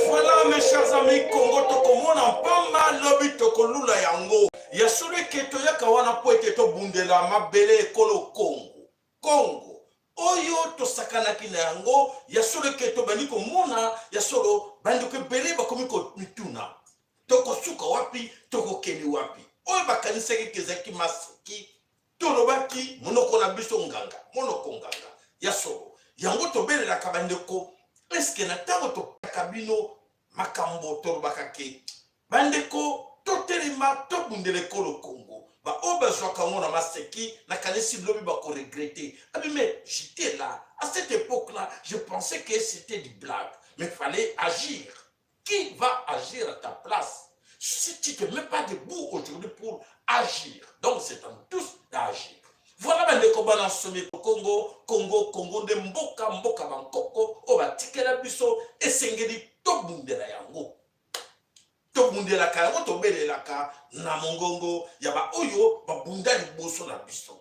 Voilà mes chers amis, Congo tokomona pamba lobi tokolula yango. Ya suri keto ya kawana po eketo bundela mabele ekolo Congo. Congo. Oyo to sakana kina yango ya suri keto baniko mona ya solo bandiko bele bakomi ko mituna. Toko suka wapi, toko keni wapi. Oyo bakanisa kezaki masiki. Tolobaki monoko na biso nganga, monoko nganga. Ya solo. Yango to bele la kabandeko. Eske na tango to kabino makambo tolobaka ke bandeko totelema tobundele kolo Congo ba obezwaka ngo na maseki na kanisi lobi ba ko regretter. Abi mais j'étais là à cette époque là, je pensais que c'était du blague, mais fallait agir. Qui va agir à ta place si tu te mets pas debout aujourd'hui pour agir? Donc c'est à nous tous d'agir. Voilà bandeko bana somi Congo de mboka bankoko o batikela biso esengeli tobundela yango. Tobundela ka yango tobelelaka na mongongo ya ba oyo babunda liboso na biso.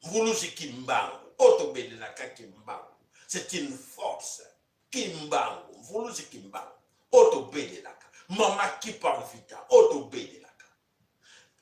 Mvuluzi kimbangu o tobelelaka kimbangu. C'est une force. Kimbangu, mvuluzi kimbangu o tobelelaka. Mama qui parle vita o tobelelaka.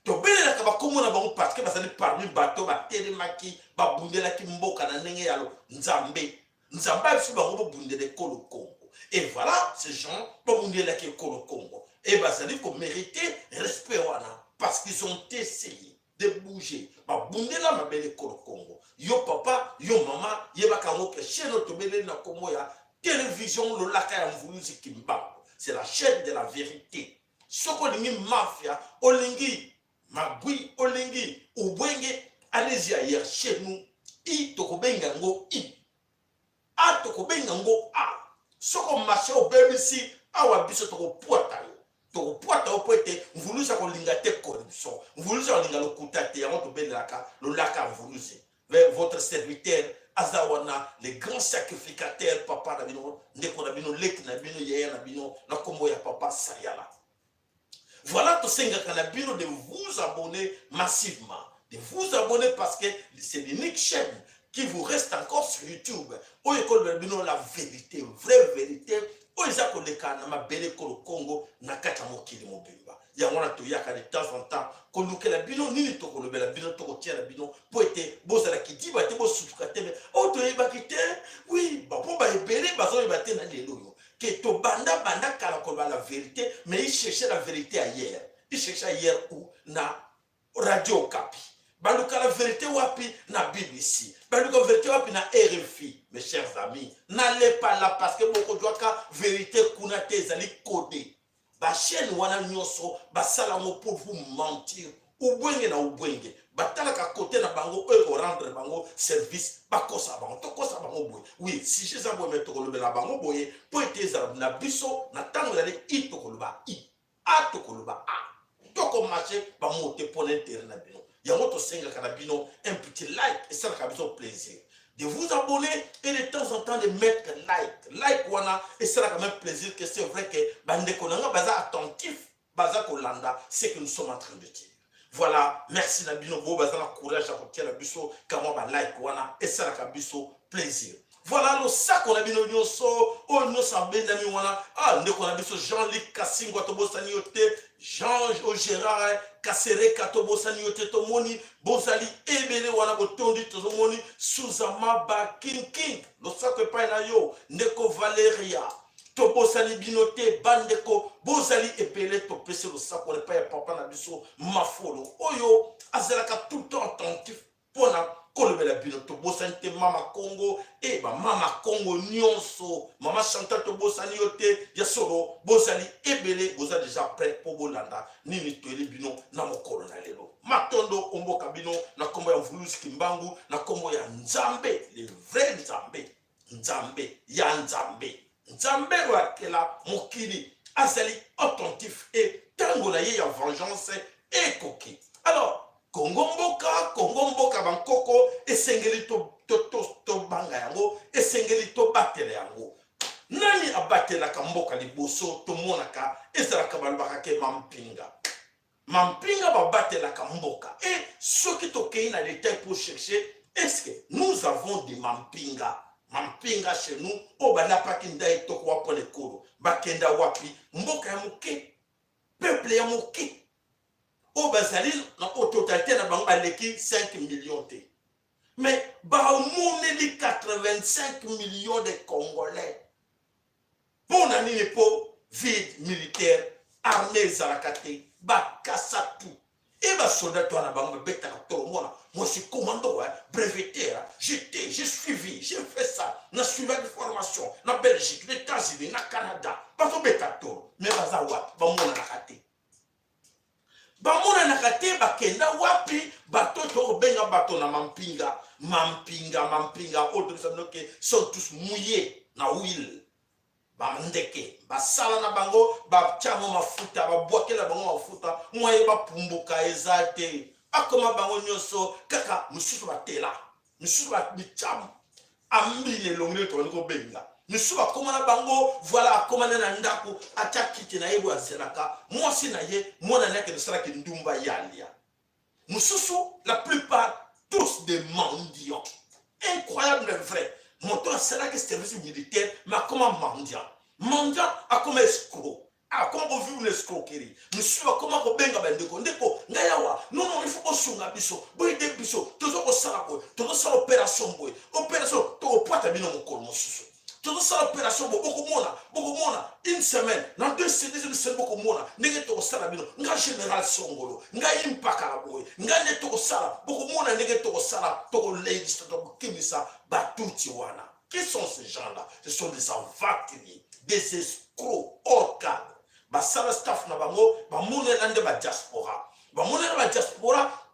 Tobele ka bakomona bango parce que bazali parmi bato batelemaki babundelaki mboka na ndenge ya nzambe biso bango bundele kolo Congo. Et voilà, ces gens babundelaki kolo Congo et bazali ko mériter respect wana parce qu'ils ont essayé de bouger babundela mabele kolo Congo. Yo papa, yo mama, yebaka ngo ke chaîne tobele na komo ya télévision lo laka ya mvuluzi kimbangu. C'est la chaîne de la vérité. Soko lingi mafia olingi Magui, Olingi, Ubwenge, allez-y ailleurs chez nous. I tokobengango I. A tokobengango A. Soko marché au BBC, awa biso toko puata yo. Toko puata yo poete, mvuluza ko lingate corruption. Mvuluza ko lingalo kutate, yamo to belaka, lo laka mvuluze. Votre serviteur, Azawana, les grands sacrificateurs, papa Nabino, Neko Nabino, Lek Nabino, Yaya Nabino, Nakomo ya papa Sayala. Voilà tout ce que de vous abonner massivement. De vous abonner parce que c'est l'unique chaîne qui vous reste encore sur YouTube. Où école Berbino la vérité, vraie vérité. Où ils ont les canama belle le Congo na katamokili mobimba. Yamona to yaka de temps en temps. Qu'on nous la bino ni to ko le bela bino to ko tia la bino pour être bozala ki di ba te bo sutukate. Oh to yeba kite. Oui, ba po ba ebele ba zo yeba te na lelo. Que to banda kalakoba la vérité, mais il cherchait la vérité ailleurs. Il cherchait ailleurs où? Na Radio Kapi. Baluka la vérité wapi na BBC. Baluka la vérité wapi na RFI. Mes chers amis, n'allez pas là parce que beaucoup de ka vérité kuna te zali codé. Ba chaîne wana nyoso ba salamo pour vous mentir. Ubwenge na ubwenge. Batala ka côté na bango eux rendre bango service bakosa bango tokosa bango boye. Oui, si je ça boye metoko le la bango boye pour être na biso na tango la i tokoloba i a tokoloba a toko marché ba monter pour l'intérêt na bino. Ya moto senga kana bino un petit like et ça ka biso plaisir. De vous abonner et de temps en temps de mettre like wana et ça quand même plaisir que c'est vrai que bande konanga baza attentif baza kolanda c'est que nous sommes en train de dire. Voilà, merci Nabino Bo, bazana courage à côté la biso, kamo ba like wana, et ça la biso plaisir. Voilà le sac on a bino nyoso, oh no sambe nami wana, ah ndeko na biso Jean-Luc Kassingo to bosani yote, Jean Gérard Kasere kato bosani yote to moni, bosali ebele wana botondi to moni, Suzama ba King, le sac pa na yo, ndeko Valeria. To bosali binote bandeko bozali epele to pese le sac on pas papa na biso mafolo oyo azalaka tout le temps attentif pona kolobela bino tobosani te mama Congo ba mama Congo nyonso mama Chantal tobosani yo te ya solo bozali ebele boza déjà prêt pour bolanda nini toeli bino na mokolo na lelo matondo omboka bino na kombo ya Mvuluzi Kimbangu na kombo ya Nzambe le vrai Nzambe Nzambe ya Nzambe Nzambe wakela mokili azali attentif et tango na ye ya vengeance ekoki. Alors Kongo mboka bankoko esengeli to banga yango esengeli to batele yango nani abatelaka mboka liboso to monaka ezalaka balobaka ke mampinga babatelaka mboka et ceux qui tokei na détail pour chercher est-ce que nous avons des mampinga chez nous o banapaki ndai toko wapone kolo bakenda wapi mboka ya moke peuple ya moke au bazali en totalité na bango baleki 5 millions te mais bamoneli 85 millions de Congolais pour nani po vide militaire armée ezalaka te bakasa tout et basoldat to na bango betaka to mona moi je suis commando brevettaire j'ai suivi j'ai fait ça na suivi de formation na Belgique les États-Unis na Canada pas to betato mais bazawa bamona na kate bamona nakate bakenda wapi bato to benga bato na mampinga autres sont tous mouillés na huile bandeke basala na bango bachamo mafuta babwakela bango mafuta moye bapumbuka ezate akoma bango nyoso kaka mususu batela mususu bachamo ambile longile to ko benga Nous komana bango voilà komana na ndako acha kiti na yebo azelaka mwasi na ye mwana nake nsala ki ndumba yalia mususu la plupart tous des mendiants incroyable mais vrai moto sera que service militaire mais comment mendiant a comme escroc a comme vu une escroquerie mususu comment ko benga bandeko ndeko ngayawa non il faut ko sunga biso boy de biso tozo ko sala boy tozo sala opération to poata bino mokolo mususu tout ça opération beaucoup mona une semaine dans 2 semaines beaucoup mona nenge to sala bino nga général Songolo nga impaka la boy nga ne to sala beaucoup mona nenge to sala to ladies to kimisa batuti wana. Qui sont ces gens-là? Ce sont des aventuriers, des escrocs hors cadre. Basala staff na bango ba mona lande ba diaspora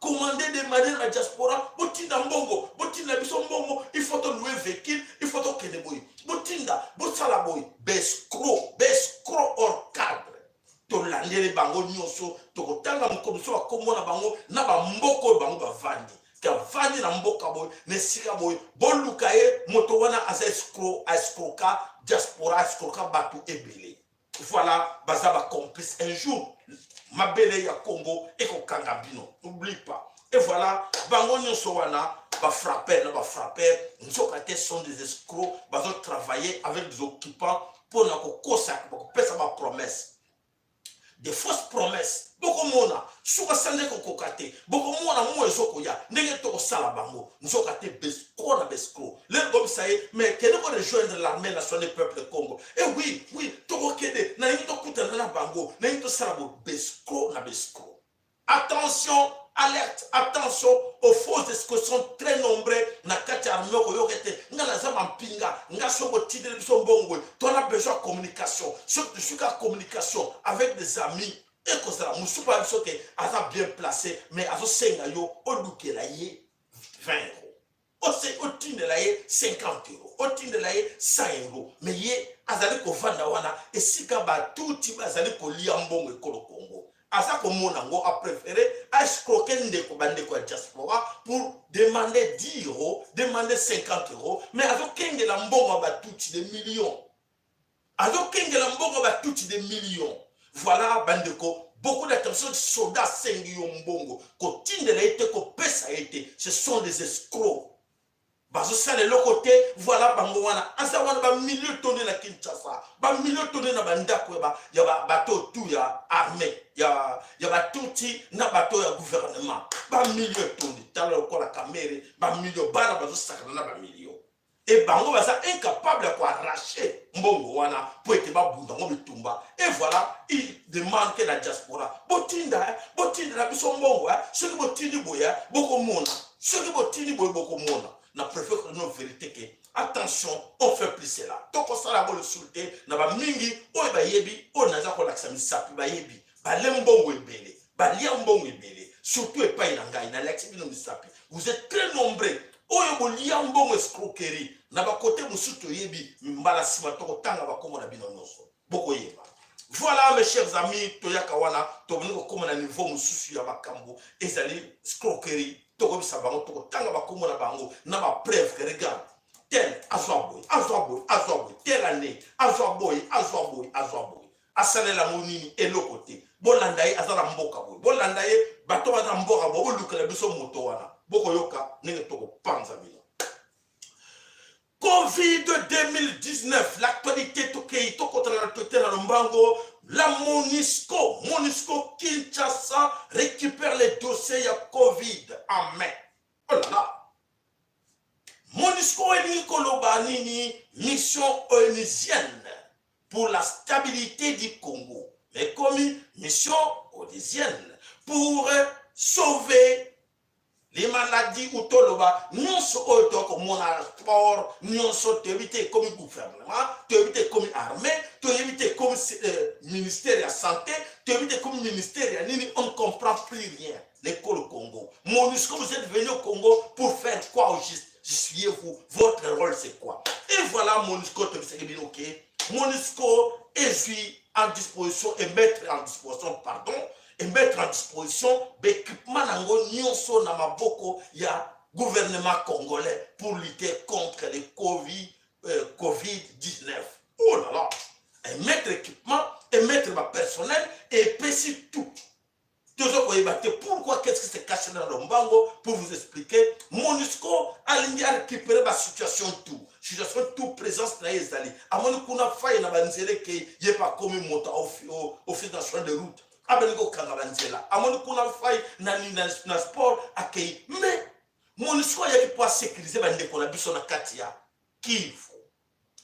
commander des manières la diaspora botinda mbongo botinda biso mbongo il faut to louer véhicule il faut to kende boy botinda bosala boy bescro hors cadre to landele bango nyonso to kotanga mokomiso bakomona bango na bamboko bango bavandi ka vandi na mboka boy ne sika boy boluka ye moto wana as escroka diaspora escroka batu ebele. Voilà bazaba complice un jour mabele ya Congo et kokanga bino n'oublie pas. Et voilà bango nyonso wana ba frapper nzokate sont des escrocs bazo travailler avec des occupants pour na kokosa ko pesa ba promesse des fausses promesses boko mona suka sande ko kokate boko mona mo ezoko ya ndenge to sala bango nzokate bescro le gobi saye mais kene ko rejoindre l'armée nationale peuple Congo et oui to kokede na ngi to kutana na bango na ngi to sala bo bescro. Attention, alerte, attention aux fausses escrocs sont très nombreux na kati armée ko yokete ngala za mampinga ngasoko tidele biso mbongo to na besoin de communication surtout sur la communication avec des amis et que ça musupa biso ke aza bien placé mais azo senga yo odukela ye 20 euros otindela ye 50 euros otindela ye 100 euros mais ye azali ko vanda wana esika ba tuti bazali ko lia mbongo ekolo Congo. Asa komona ngo a préféré à escroquer ndeko bandeko ya diaspora pour demander 10 euros, demander 50 euros, mais avec kenge la mbongo ba tuti des millions. Avec kenge la mbongo ba tuti des millions. Voilà bandeko, beaucoup d'attention de soldats sengi yo mbongo, ko tindela été ko pesa été, ce sont des escrocs. Bazo sale le côté voilà bango wana asa wana ba milieu tonné na Kinshasa ba milieu tonné na bandako ya ba bateau tout ya armée ya ba tuti na bateau ya gouvernement ba milieu tonné tala ko la caméra ba milieu bana bazo sakana na ba milieu et bango baza incapable de arracher mbongo wana pour être ba bunda ngo bitumba et voilà il demande que la diaspora botinda la biso mbongo ce que botindi boya boko mona Ce qui botini beaucoup mona. Na préfère que nos vérités que attention, on fait plus cela. Donc on s'en le soulte, na ba mingi, o ba yebi, o na za ko laksa misapi ba yebi, ba lembo webele, ba liambo webele, surtout et pas inanga, na laksa bino misapi. Vous êtes très nombreux. O yebo liambo escroquerie, na ba côté musuto yebi, mbala sima to tanga ba komo na bino noso. Boko yeba. Voilà mes chers amis, toyaka wana, to bino ko na niveau mususu ya makambo, ezali escroquerie. Toko bisabango toko tanga bakomo na bango na ba preuve que regarde tel azwaboy telle année azwaboy asalela monini elokote bolanda ye azala mboka boy bolanda ye bato baza mboka boy bolukela biso moto wana boko yoka nenge toko panza bino. Covid 2019, l'actualité tokei tokotana totela lombango. La MONUSCO Kinshasa récupère les dossiers à Covid en mai. Oh là là. MONUSCO est une mission onusienne pour la stabilité du Congo. Mais comme mission onusienne pour sauver les maladies ou toloba, nous sommes comme sport, nous sommes éviter comme gouvernement, éviter comme armée, éviter comme ministère de la santé, éviter comme ministère de la on ne comprend plus rien. L'école au Congo. MONUSCO, vous êtes venu au Congo pour faire quoi au juste? Justifiez-vous, votre rôle c'est quoi? Et voilà MONUSCO, MONUSCO est en disposition et mettre en disposition, pardon, et mettre en disposition l'équipement nyonso na maboko ya gouvernement congolais pour lutter contre le Covid-19. Oh là là! Et mettre l'équipement, et mettre ma personnel, et péci tout. Pourquoi qu'est-ce qui se cache dans le mbango pour vous expliquer? MONUSCO a récupéré la situation tout présence na yezali. Amoni kuna faille na banzele ke yepa komi mota office national de route. Abeniko kangabanzela. Amoni kuna faille na sport akei. Mais MONUSCO yaki pour sécuriser bandeko na biso na katia Kivu.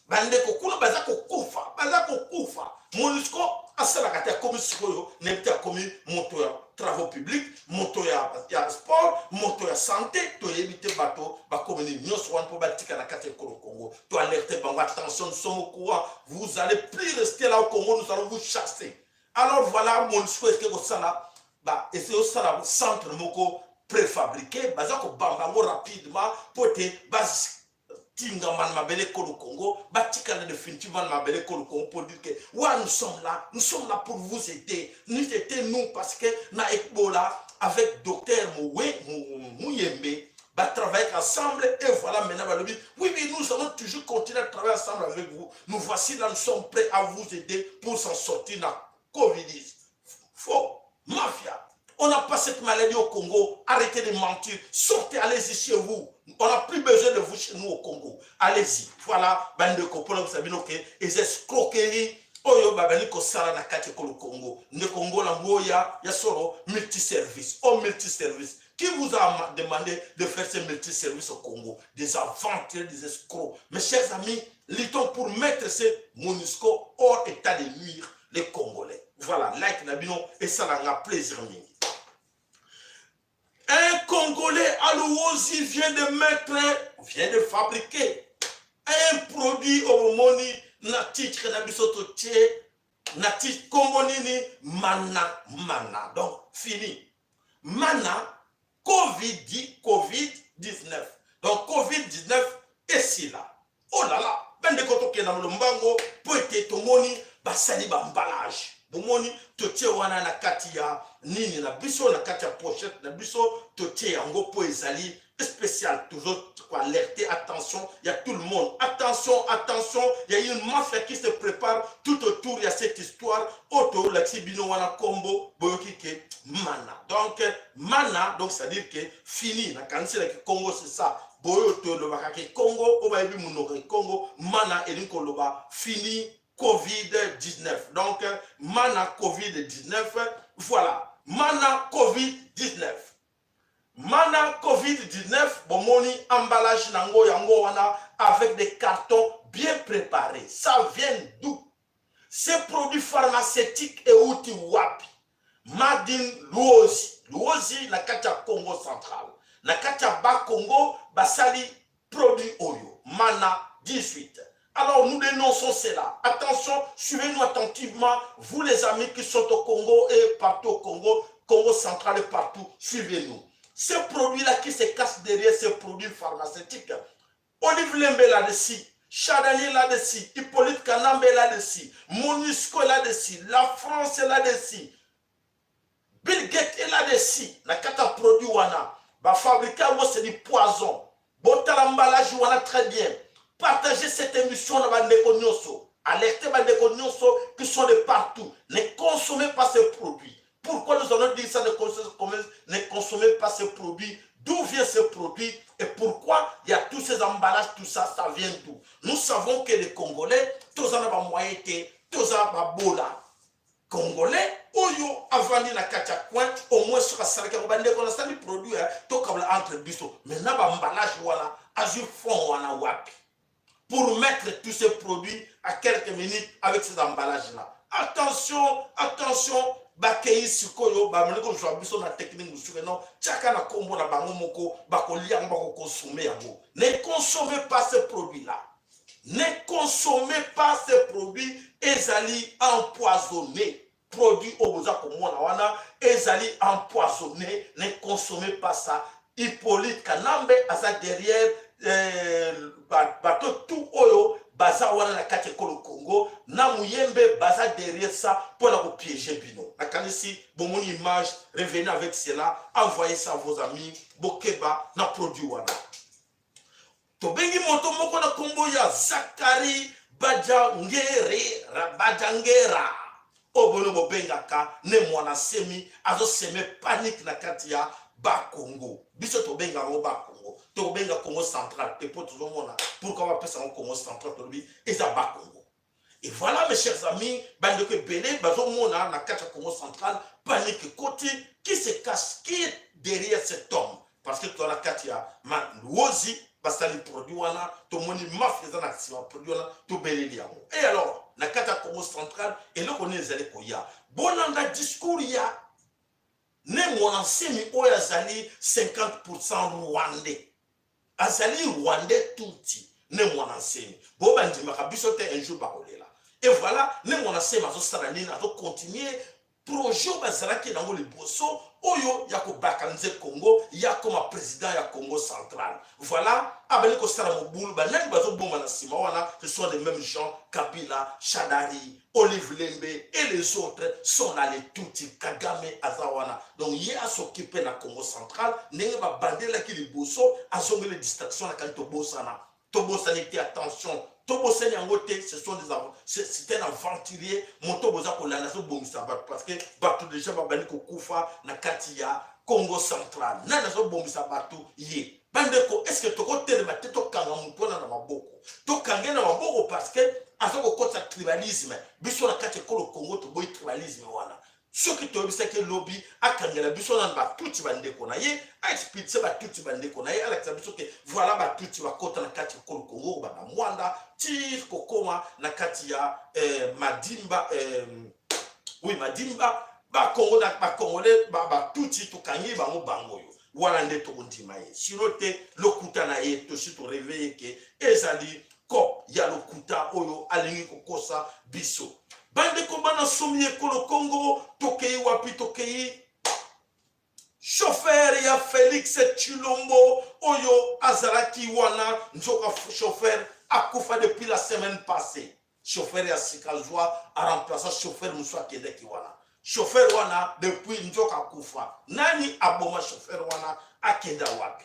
Bandeko kuna bazako kufa. MONUSCO asala katia komi sikoyo nebita komi moto ya travaux publics, moto ya sport, moto ya santé, to éviter bateau, comme nous sommes pour bâtir la carte Congo, to alerter bango, attention, nous sommes au courant, vous allez plus rester là au Congo, nous allons vous chasser. Alors voilà, mon souhait que vous ça et c'est aussi ça centre moko préfabriqué, bazako bambango rapidement, pour te base Tingaman Mabele Kolo Congo, Batikana définitivement Mabele Kolo Congo pour dire que ouais, nous sommes là pour vous aider. Nous étions nous parce que na Ebola avec docteur Mouyembe, bah travailler ensemble et voilà maintenant oui, nous allons toujours continuer à travailler ensemble avec vous. Nous voici là, nous sommes prêts à vous aider pour s'en sortir dans Covid-19. Faux, mafia. On n'a pas cette maladie au Congo. Arrêtez de mentir. Sortez, allez-y chez vous. On n'a plus besoin de vous chez nous au Congo. Allez-y. Voilà. Bande de copains, vous savez, les escroqueries. Oyo babani ko sala na kati ko le Congo. Ne Congo la ngoya ya solo multiservice. Oh multiservice. Qui vous a demandé de faire ce multiservice au Congo? Des aventuriers, des escrocs. Mes chers amis, luttons pour mettre ces MONUSCO hors état de nuire les Congolais. Voilà, like Nabino et ça n'a plaisir. Un Congolais à l'Ouosi vient de fabriquer un produit au moni na titre na bisoto tché na titre komonini mana. Donc fini. Mana Covid-19. Donc Covid-19 est si là. Oh là là, ben de koto ke na mlombango po ete tomoni basali ba emballage. Bomoni totie wana na kati ya nini na biso na kati ya pochette na biso totie yango po ezali spécial toujours pour alerter attention, il y a tout le monde. Attention, il y a une mafia qui se prépare tout autour de cette histoire autour la Tibino wana combo boyokike mana. Donc mana donc ça veut dire que fini na kanisi la Congo c'est ça. Boyoto le bakake Congo obayebi munoko Congo mana elinko loba fini Covid-19. Donc, mana Covid-19, voilà. Mana Covid-19. Mana Covid-19, bomoni emballage nango yango wana avec des cartons bien préparés. Ça vient d'où? Ces produits pharmaceutiques et outils wapi. Madin Luozi. Luozi, la Katia Congo central. na kati ya ba Congo basali produit oyo mana 18. Alors nous dénonçons cela. Attention, suivez-nous attentivement, vous les amis qui sont au Congo et partout au Congo, Congo central et partout, suivez-nous. Ces produits-là qui se cachent derrière ces produits pharmaceutiques, Olive Lembe là-dessus, Chadani là-dessus, Hippolyte Kanambe là-dessus, Monusco là-dessus, la France est là-dessus, Bill Gates est là-dessus, na kata produit wana, ba fabriquer c'est du poison. Botal emballage wana très bien. Partagez cette émission dans Bandeko Nyonso. Alertez Bandeko Nyonso qui sont de partout. Ne consommez pas ces produits. Pourquoi nous allons dire ça, ne consommez pas ces produits? D'où vient ce produit et pourquoi il y a tous ces emballages, tout ça, ça vient d'où? Nous savons que les Congolais, tous en ont moyen, tous en ont bola. Congolais, oyo avandi na kacha coin, au moins sur la salle qui a ça les produits, tout comme entre biso. Maintenant, l'emballage, voilà, azur fond, wana wapi. Pour mettre tous ces produits à quelques minutes avec ces emballages-là. Attention, attention, bakei sikoyo, bameneko jwa biso na technique musuke non, chaka na kombo na bango moko, bako liang bako consommer yango. Ne consommez pas ces produits-là. Ne consommez pas ces produits, ezali empoisonnés. Produits oboza komona wana, ezali empoisonnés, ne consommez pas ça. Hippolyte Kanambe aza derrière bateau tout oyo baza wana na kati ko Congo na muyembe baza derrière ça pour la piéger bino. Na kanisi bomoni image, revenez avec cela, envoyez ça à vos amis, bokeba na produit wana. Tobengi moto moko na kombo ya Zakari Bajangera. Obono bobengaka ne mwana semi azo seme panique na kati ya ba Congo. Biso to benga ngo ba Congo. To benga Congo central. Et pour tout le monde, pourquoi on appelle ça Congo central to bi et ça ba Congo. Et voilà mes chers amis, bande que belé bazo mona na kati ya Congo central, panique côté qui se cache, qui est derrière cet homme. Parce que to la kati ya Wozi basali produit wana, to moni mafia na action produit wana, to belé liamo. Et alors na kati ya Congo central et le connaît zale koya. Bonanga discours ya ne mwana semi oya zali 50% rwandais. Azali rwandais touti ne mwana semi. Bo bandima kabiso te un jour bakolela. Et voilà, ne mwana semi azo sarani azo continuer projet bazalaki nango liboso oyo ya ko bakanze Congo ya comme président ya Congo central. Voilà, abali ko sara mobulu banani bazo bomba na sima wana, ce sont les mêmes gens Kabila, Shadari, Olive Lembe et les autres sont allés touti Kagame azawana. Donc il a s'occupé na Congo central, nenge ba bandela ki liboso azonge les distractions na kanto bosana. Tobo sanité attention. Tobo Senyangote, ce sont des c'est un aventurier, moto boza ko lana so bomisa parce que bato déjà babani ko kufa na katia Congo central. Nana so bomisa bato ye. Bandeko, est-ce que toko telema to kanga mutona na maboko? To kanga na maboko parce que azoko kota tribalisme. Biso na katia ko Congo to boy tribalisme wana. Ce qui te observe que lobby a kangela biso na ba tuti bandeko na ye, a expliqué ba tuti bandeko na ye, ala biso que voilà ba tuti wa kota na kati ko Congo ba na Mwanda, ti kokoma na kati ya Madimba oui Madimba ba Congo na ba Congolais ba tuti to kangi ba mo bango yo. Wala nde to ndima ye. Sirote lokuta na ye to si to réveiller que ezali ko ya lokuta oyo alingi kokosa biso. Bande kombana somi ekolo Congo, tokei wapi tokei. Chauffeur ya Félix Tshilombo, oyo azaraki wana, nzoka chauffeur akufa depuis la semaine passée. Chauffeur ya Sikazwa a remplacé chauffeur Moussa Kedeki wana. Chauffeur wana depuis nzoka akufa. Nani aboma chauffeur wana akenda wapi?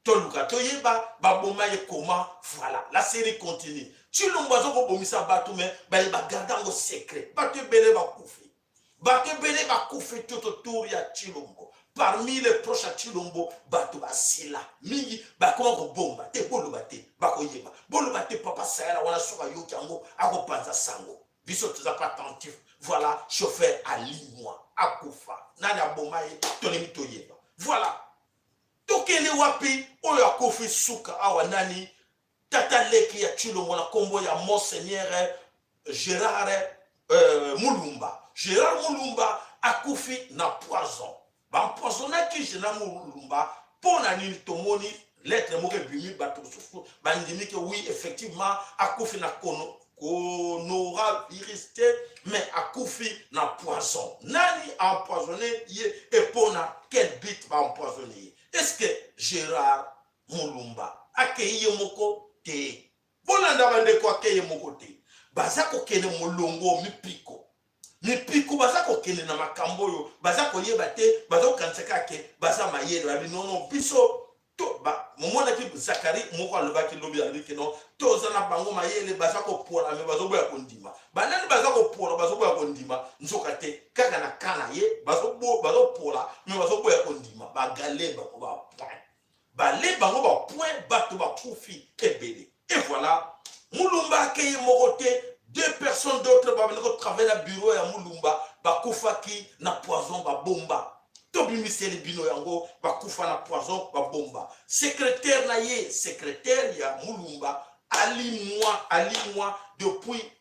Toluka toyeba baboma ye koma, voilà, la série continue. Tshilombo azoko bomisa bato mais ba garder en secret. Bato belé ba kufi. Bato belé ba kufi tout autour ya Tshilombo. Parmi les proches à Tshilombo, bato basila. Mingi ba koma ko bomba te bolo bate ba ko yeba. Bolo bate papa saela wana soka yoki yango ako panza sango. Biso tuza pas attentif. Voilà, chauffeur Ali moi akufa. Nani aboma ye tolemi toyeba. Voilà. Tokele wapi oyo akofi suka awa nani tata leki ya Tshilombo na kombo ya Monseigneur Gérard Mulumba. Gérard Mulumba akufi na poison. Ba empoisonna ki Gérard Mulumba pona nini tomoni lettre moko bimi bato sufu bandimi que oui effectivement akufi na coronavirus mais akufi na poison nani empoisonné ye et pona quel but va empoisonner est-ce que Gérard Mulumba akeye moko te bolanda bande ko akeye moko te baza ko kene molongo mipiko baza ko kene na makambo yo baza ko yeba te baza ko kanseka ke baza mayelo abi non biso to ba momona ki Zakari moko alobaki lobi aliki non to zana bango mayele baza ko pola me bazo boya kondima banani baza ko pola bazo boya kondima nzoka te kaka na kana ye bazo pola me bazo boya kondima bagaleba ko ba point baleba ngo ba point bato ba kufi ebele et voilà Mulumba akeye mokote deux personnes d'autres ba travailler na bureau ya Mulumba ba kufaki na poison ba bomba Tobi miseli bino yango ba kufa na poison ba bomba secrétaire na ye secrétaire ya Mulumba ali moi depuis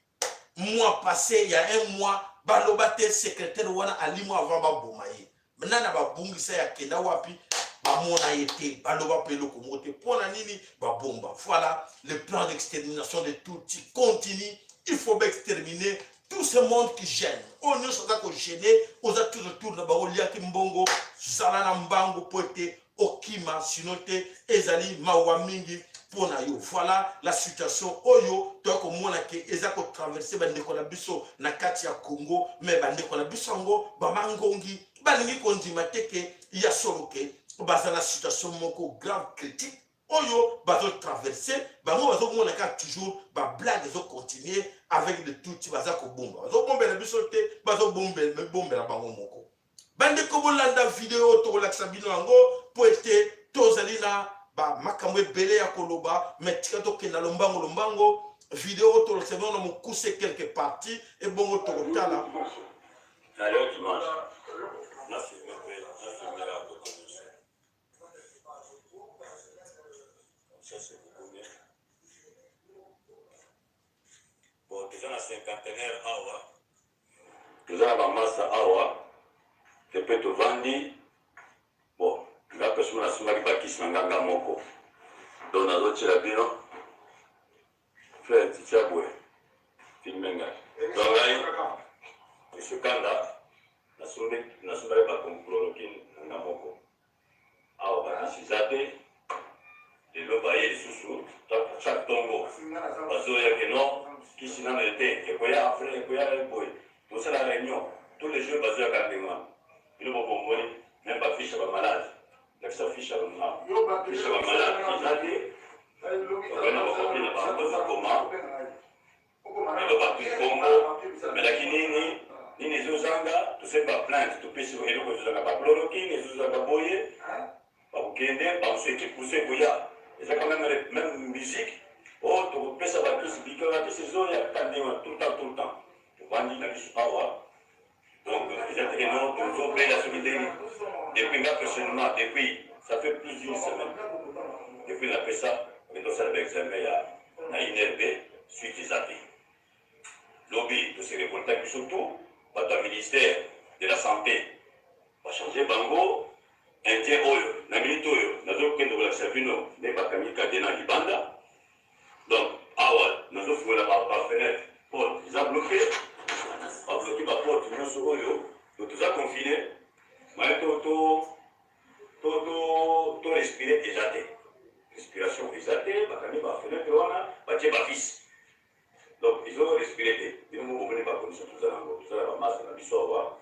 mois passé il y a un mois balobate secrétaire wana ali moi avant ba bomba ye maintenant ba bungisa ya kenda wapi Amona été, baloba pelo komote, pour la nini, bomba. Voilà, le plan d'extermination de Tutsi continue. Il faut exterminer tout ce monde qui gêne. On ne s'est pas gêné, on a tout autour de Barolia Kimbongo, Salana Mbango, Poete, Okima, Sinote, Ezali, Mawamingi, Ponayo. Voilà la situation. Oyo, toi comme moi, Ezako traversé, Bandekona Bisso, Nakatia Congo, mais Bandekona Bissongo, Bamangongi, Baningi Kondimateke, Yasoroke. Dans la situation moko grave critique oyo bazo traverser bango bazo mona ka toujours ba blague zo continuer avec de tout baza ko bomba bazo bomba la bisote bazo bomba me bomba la bango moko bande ko bolanda vidéo to la sabino ngo poete tozalina ba makamwe belé ya koloba mais tikato ke na lombango vidéo to le sabino na mukuse quelques parties et bongo to kotala alors dimanche merci. Bon, déjà la cinquantenaire awa, déjà la masse awa, je peux te vendre. Bon, là que je me la suis marié par qui s'en gagne moko. Donc dans l'autre chelabino, frère Tichaboué, filmenga. Donc là, je kanda, la soirée par comme chloroquine moko. Awa, je suis zappé. Et le baillet sous chaque tombeau. Parce que non, qui s'y n'en était, et quoi après, et quoi un boy. Tout ça la réunion, tous les jeux basés à Cardéman. Il ne va pas mourir, même pas fiche à malade. La fiche à malade. Fiche à malade, il a dit. On va pas compter par rapport à comment. Il va pas plus Congo. Mais la Guinée, ni les Ozanga, tout c'est pas plainte, tout peut se voir, les Ozanga pas chloroquine, les Ozanga boyer. Pas au Kenya, pas ceux qui poussent Goya. Et ça quand même la même musique. Oh, tu peux ça va tous piquer là, ces zones, il y a tout le temps. Tu vas dire la vie power. Donc, ils ont dit non, ils ont pris la solidarité. Depuis là, personnellement, depuis, ça fait plus d'une semaine. Depuis après ça, on a fait l'examen à INRB, suite des avis. Lobby de ces révoltés, surtout, par le ministère de la Santé, va changer Bango. Indien oyo, na milito oyo, nazo kendo la Savino, ne pas kamika dena libanda. Donc, awa, nazo fuela par fenêtre, porte, ils ont bloqué ma porte, ils ont oyo, donc tout ça confiné, mais to respirer exaté. Respiration exatée, bakami par fenêtre, wana, batie ba fils. Donc, ils ont respiré, ils n'ont pas connu tout ça, la masse, la bisoa,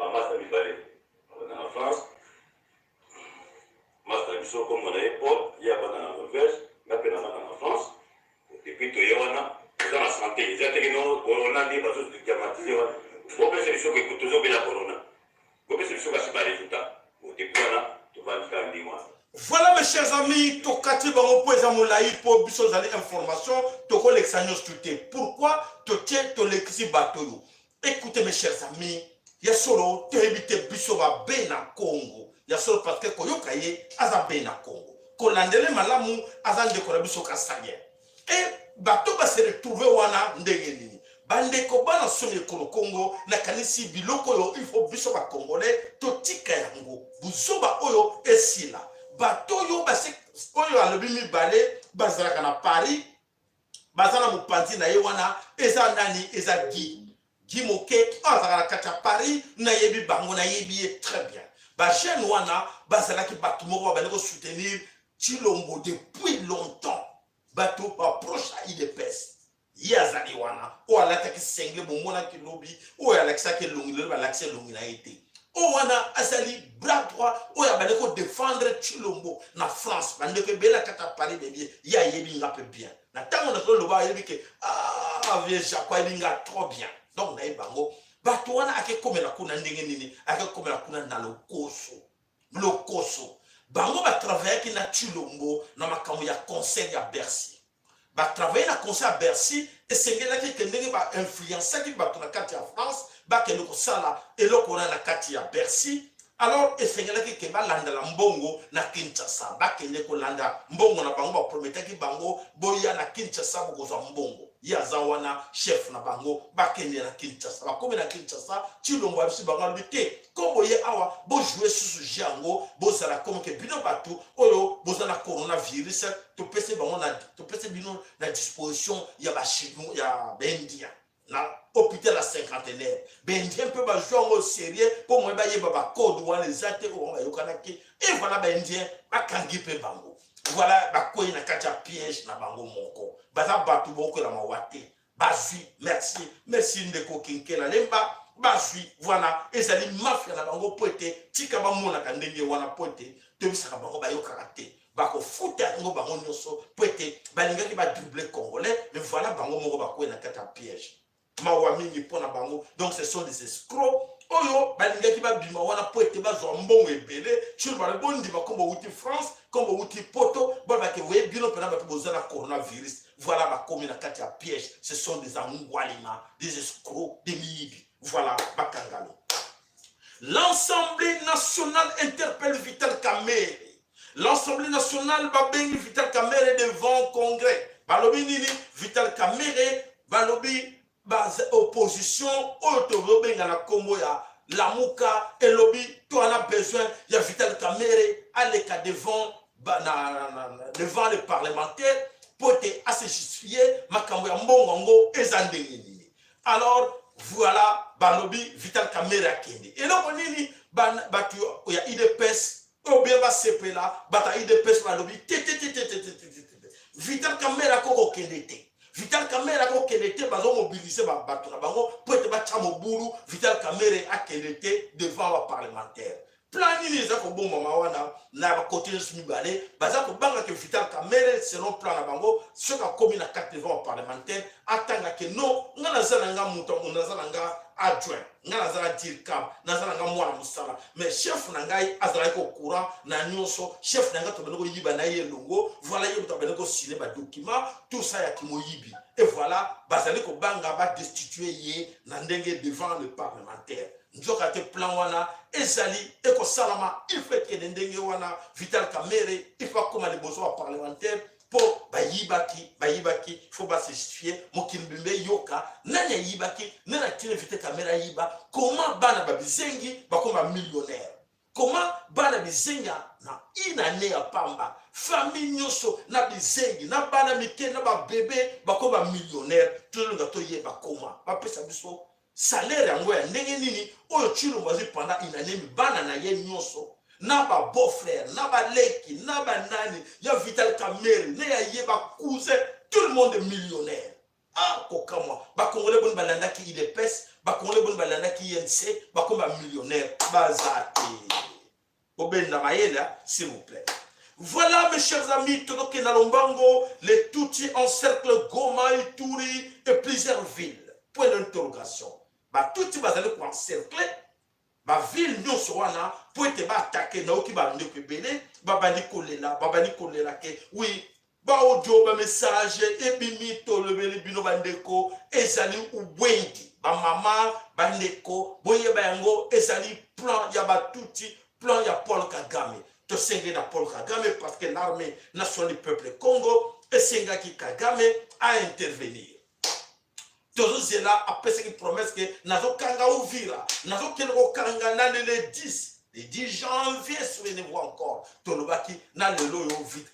la masse, la bibalé, en France. Master Bisso comme on a époque, il y a pas dans la Norvège, mais en France, et puis il y a la santé, les intégrinaux, corona, des bases de diamatiser, vous pouvez solution que vous toujours la corona. Vous pouvez solution que c'est pas résultat. Vous découvrez, tu vas le faire 10 mois. Voilà mes chers amis, Tokati Bango Zamolaï pour Bisso Zali Information, Toko Lexanios Tuté. Pourquoi Toké Tolexi Bateau? Écoutez mes chers amis, il y a solo, Tehibite Bisso va bien à Congo. Il y a solo parce que Koyoka ye azabe na Congo. Kolandele malamu azande korabiso kasanye. Et bato ba se retrouver wana ndenge nini. bandeko bana songe kolo Congo na kanisi biloko yo il faut biso ba congolais to tika yango buzoba oyo esila bato yo base oyo alobi mibale bazalaka na Paris bazana mopanzi na ye wana eza nani eza Guy Moke azalaka na kati ya Paris na yebi bango na yebi ye très bien ba jeune wana bazalaki bato moko babandi ko soutenir Tshilombo depuis longtemps bato proche à IDPS yazali wana o alataki sengle bomona ki lobi o alakisaki longi le balakise longi na été o wana azali bras droit o ya bande ko défendre Tshilombo na France bande ko bela kata Paris bébé ya yebi ngape bien na tango na ko loba yebi ke vieux Jacques yebi nga trop bien donc na bango bato wana ake komela kuna ndenge nini ake komela kuna na lokoso bango ba travailler ki na Tshilombo na makambo ya concert ya Bercy ba travailler na concert à Bercy et sengela ki kendenge ba influencer ki ba na kati ya France ba kende ko sala eloko na kati ya Bercy alors et sengela ki ke ba landa la mbongo na Kinshasa ba kende ko landa mbongo na bango ba promettre ki bango boya na Kinshasa bo za mbongo ya zawana chef na bango ba kende na Kinshasa ba komi na Kinshasa Tshilombo abisi bango albité kombo ye awa bo jouer sous jango bo sala comme que bino batu oyo bo na coronavirus to pese bango na to pese bino na disposition ya ba chino ya bendia na hôpital à cinquantenaire bendien peut ba jouer au sérieux pour moi ba yeba ba code wana ezate ko ba yokanaki et voilà bendien ba kangi pe bango voilà ba koyi na kati ya piège na bango moko baza batu boko la mawate bazui merci ndeko kinkela lemba bazui voilà ezali mafia na bango poete tika ba mona ka ndenge wana poete to bisaka bango ba yokaka te bako futa ngo bango nyoso poete balingaki ba doubler congolais mais voilà bango moko ba koyi na kati ya piège mawa mingi pona bango donc ce sont des escrocs oyo balingaki ba bima wana poete bazwa mbongo ebele sur ba bondi ba kombo wuti France kombo wuti poto ba ba ke we bino pena ba bozana coronavirus voilà ba komi na kati ya piège ce sont des angwalima des escrocs des mibi voilà bakangalo l'Assemblée nationale interpelle Vital Kamerhe l'Assemblée nationale ba bengi Vital Kamerhe devant congrès balobi nini Vital Kamerhe balobi base opposition autorobenga na kombo ya lamuka elobi to ana besoin ya Vital Kamerhe aleka devant devant les parlementaires pour te se justifier makambo ya mbongo ezandengeni alors voilà balobi Vital Kamerhe akende et donc nini batu ya IDPS ou bien ba sepela bata IDPS balobi Vital Kamerhe akoko kende te Vital Kamerhe a été mobilisé par Baturabano pour être battu Vital Kamerhe a été devant le parlementaire. Plan les a bon moment na côté de Smibale, baza ko banga que Vital Kamerhe selon plan na bango ce qu'a commis na carte devant le parlementaire attend que non ngana zalanga muto ngana adjoint ngana zala dirkam nazalanga mwana musala mais chef na ngai azala ko courant na nyonso chef na ngai to benoko yiba na yelongo voilà yo to benoko signer ba document tout ça ya kimoyibi et voilà bazali ko banga ba destituer ye na ndenge devant le parlementaire njoka te plan wana ezali eko salama il faut que ndenge wana Vital Kamerhe il faut comme les besoins parlementaires pour bayibaki faut pas se justifier mokimbimbe yoka nanya yibaki nana tire Vital Kamerhe yiba comment bana babizengi bakoma millionnaire comment bana bizenga na inane ya pamba famille nyoso na bizengi na bana mike na ba bébé bakoma millionnaire tout le gâteau yeba comment ba pesa biso salaire yango ya ndenge nini oyo Tshilombo azi pendant inane bana na ye nyoso na ba beau-frère, na ba leki, na ba nani, ya Vital Kamerhe, ne ya ye ba cousin, tout le monde est millionnaire. Ah, kokama, ba Congolais bon balanda ki IDPS, ba Congolais bon balanda ki INC, ba comme millionnaire, bazate. Obenda maela, s'il vous plaît. Voilà mes chers amis, Todoke Nalombango, les Tutsis encerclent Goma, Ituri et plusieurs villes. Point d'interrogation. Ba Tutsis bazale ko encercler ba ville nyonso wana po ete ba attaquer na oki ba ndeko ebele ba bani kolela ke oui ba audio ba message ebimi to lebeli bino bandeko ezali ubwengi ba mama bandeko boye ba yango ezali plan ya ba tuti plan ya Paul Kagame to senge na Paul Kagame parce que l'armée nationale du peuple Congo esenga ki Kagame a intervenir. Tozo zela après ce qui promesse que nazo kanga ouvira, nazo kelko kanga na le 10 janvier, souvenez-vous encore, Tolobaki na le loyo vite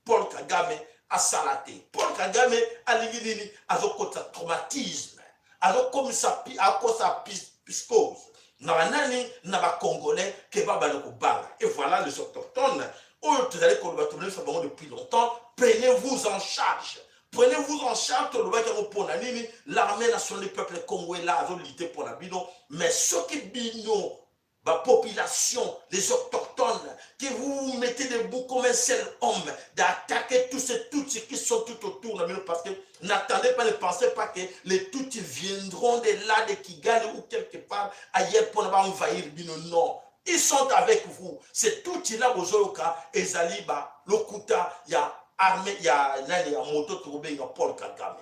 Paul Kagame a salaté. Paul Kagame a l'ingénierie, a un traumatisme, a comme ça, à cause de piscose. Nabanani, naba congolais, kebaba le banga. Et voilà les autochtones. Oh, vous allez combattre depuis longtemps. Prenez-vous en charge. Prenez-vous en charge, l'armée nationale du peuple congolais là, a lutté pour la bidon. Mais ce qui bidon, la population, les autochtones, que vous mettez debout comme un seul homme, d'attaquer tous ceux qui sont tout autour, parce que n'attendez pas, ne pensez pas que les Tutsis viendront de là, de Kigali ou quelque part ailleurs pour envahir Bino. Non, ils sont avec vous. C'est Tutsis là, aux Oloka, et Zaliba, Lokuta, il y a armée, il y a moto, il y a Paul Kagame.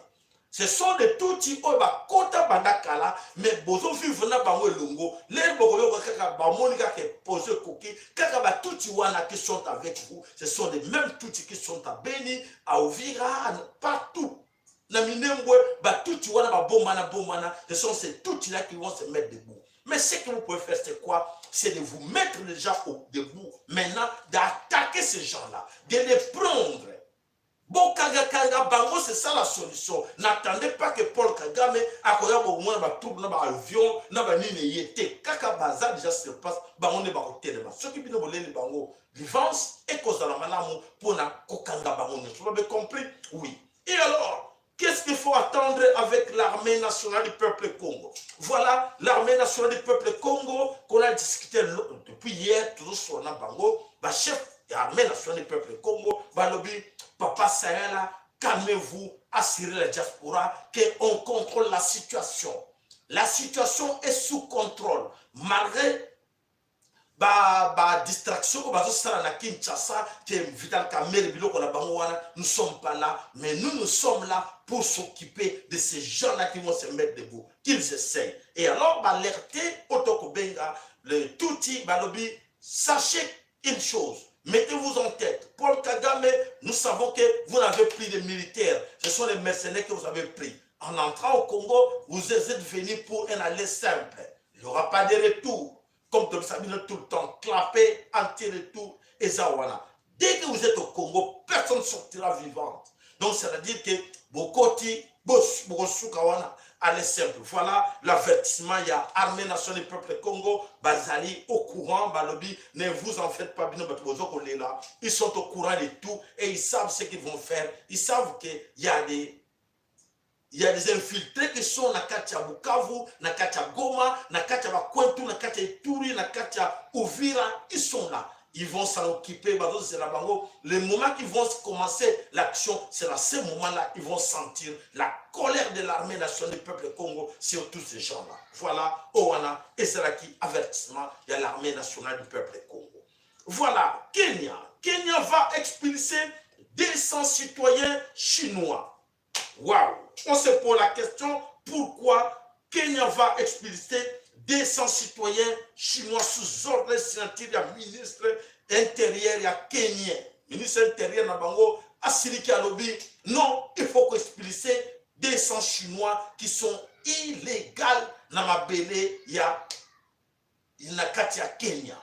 Ce sont des Tutsis qui ont kota bandakala, mais bozo vivre na bango longo. Les bogoyo kaka ba monika ke pose koki, kaka ba Tutsis wana qui sont avec vous. Ce sont les mêmes Tutsis qui sont à Beni, à Uvira, partout. Na minembwe ba Tutsis wana ba bomana. Ce sont ces Tutsis là qui vont se mettre debout. Mais ce que vous pouvez faire, c'est quoi? C'est de vous mettre déjà debout. Maintenant, d'attaquer ces gens-là, de les prendre. Bon, Kanga Bango, c'est ça la solution. N'attendez pas que Paul Kagame a au moins un tour dans l'avion, dans la ligne yété. Kaka Baza déjà se passe, Bango ne va pas tellement. Ce qui vient de voler les Bango, l'ivance et cause de la maladie pour na Kokanga Bango. Vous avez compris? Oui. Et alors, qu'est-ce qu'il faut attendre avec l'armée nationale du peuple Congo? Voilà l'armée nationale du peuple Congo qu'on a discuté depuis hier, toujours sur la Bango, chef de l'armée nationale du peuple Congo, Balobi. Papa Sahela, calmez-vous, assurez la diaspora qu'on contrôle la situation. La situation est sous contrôle. Malgré la distraction, nous ne sommes pas là, mais nous sommes là pour s'occuper de ces gens-là qui vont se mettre debout, qu'ils essayent. Et alors, alerter Otokobenga, le Tutsi, Balobi, sachez une chose. Mettez-vous en tête, Paul Kagame, nous savons que vous n'avez pris de militaires. Ce sont les mercenaires que vous avez pris. En entrant au Congo, vous êtes venus pour un aller simple. Il n'y aura pas de retour. Comme tu le savez tout le temps, clapé, anti-retour et Zawana. Dès que vous êtes au Congo, personne ne sortira vivante. Donc, c'est-à-dire que Bokoti, Bosukawana, allez simple. Voilà l'avertissement. Il y a Armée nationale du peuple Congo, Bazali au courant, Balobi, ne vous en faites pas, ils sont au courant de tout et ils savent ce qu'ils vont faire. Ils savent qu'il y a des infiltrés qui sont dans Katia Bukavu, dans Katia Goma, dans Katia Bakwentu, dans Katia Ituri, dans Katia Uvira. Ils sont là. Ils vont s'en occuper. Le moment qu'ils vont commencer l'action, c'est à ce moment-là qu'ils vont sentir la colère de l'armée nationale du peuple Congo sur tous ces gens-là. Voilà, Owana et Seraki, avertissement, il y a l'armée nationale du peuple Congo. Voilà, Kenya. Kenya va expulser 200 citoyens chinois. Waouh! On se pose la question, pourquoi Kenya va expulser 200 citoyens chinois sous ordre signature du ministre intérieur il y a Kenya. Ministre intérieur Nabango Asiriki Alobi. Non, il faut expulser 200 Chinois qui sont illégaux dans ma belé il y a Katia Kenya.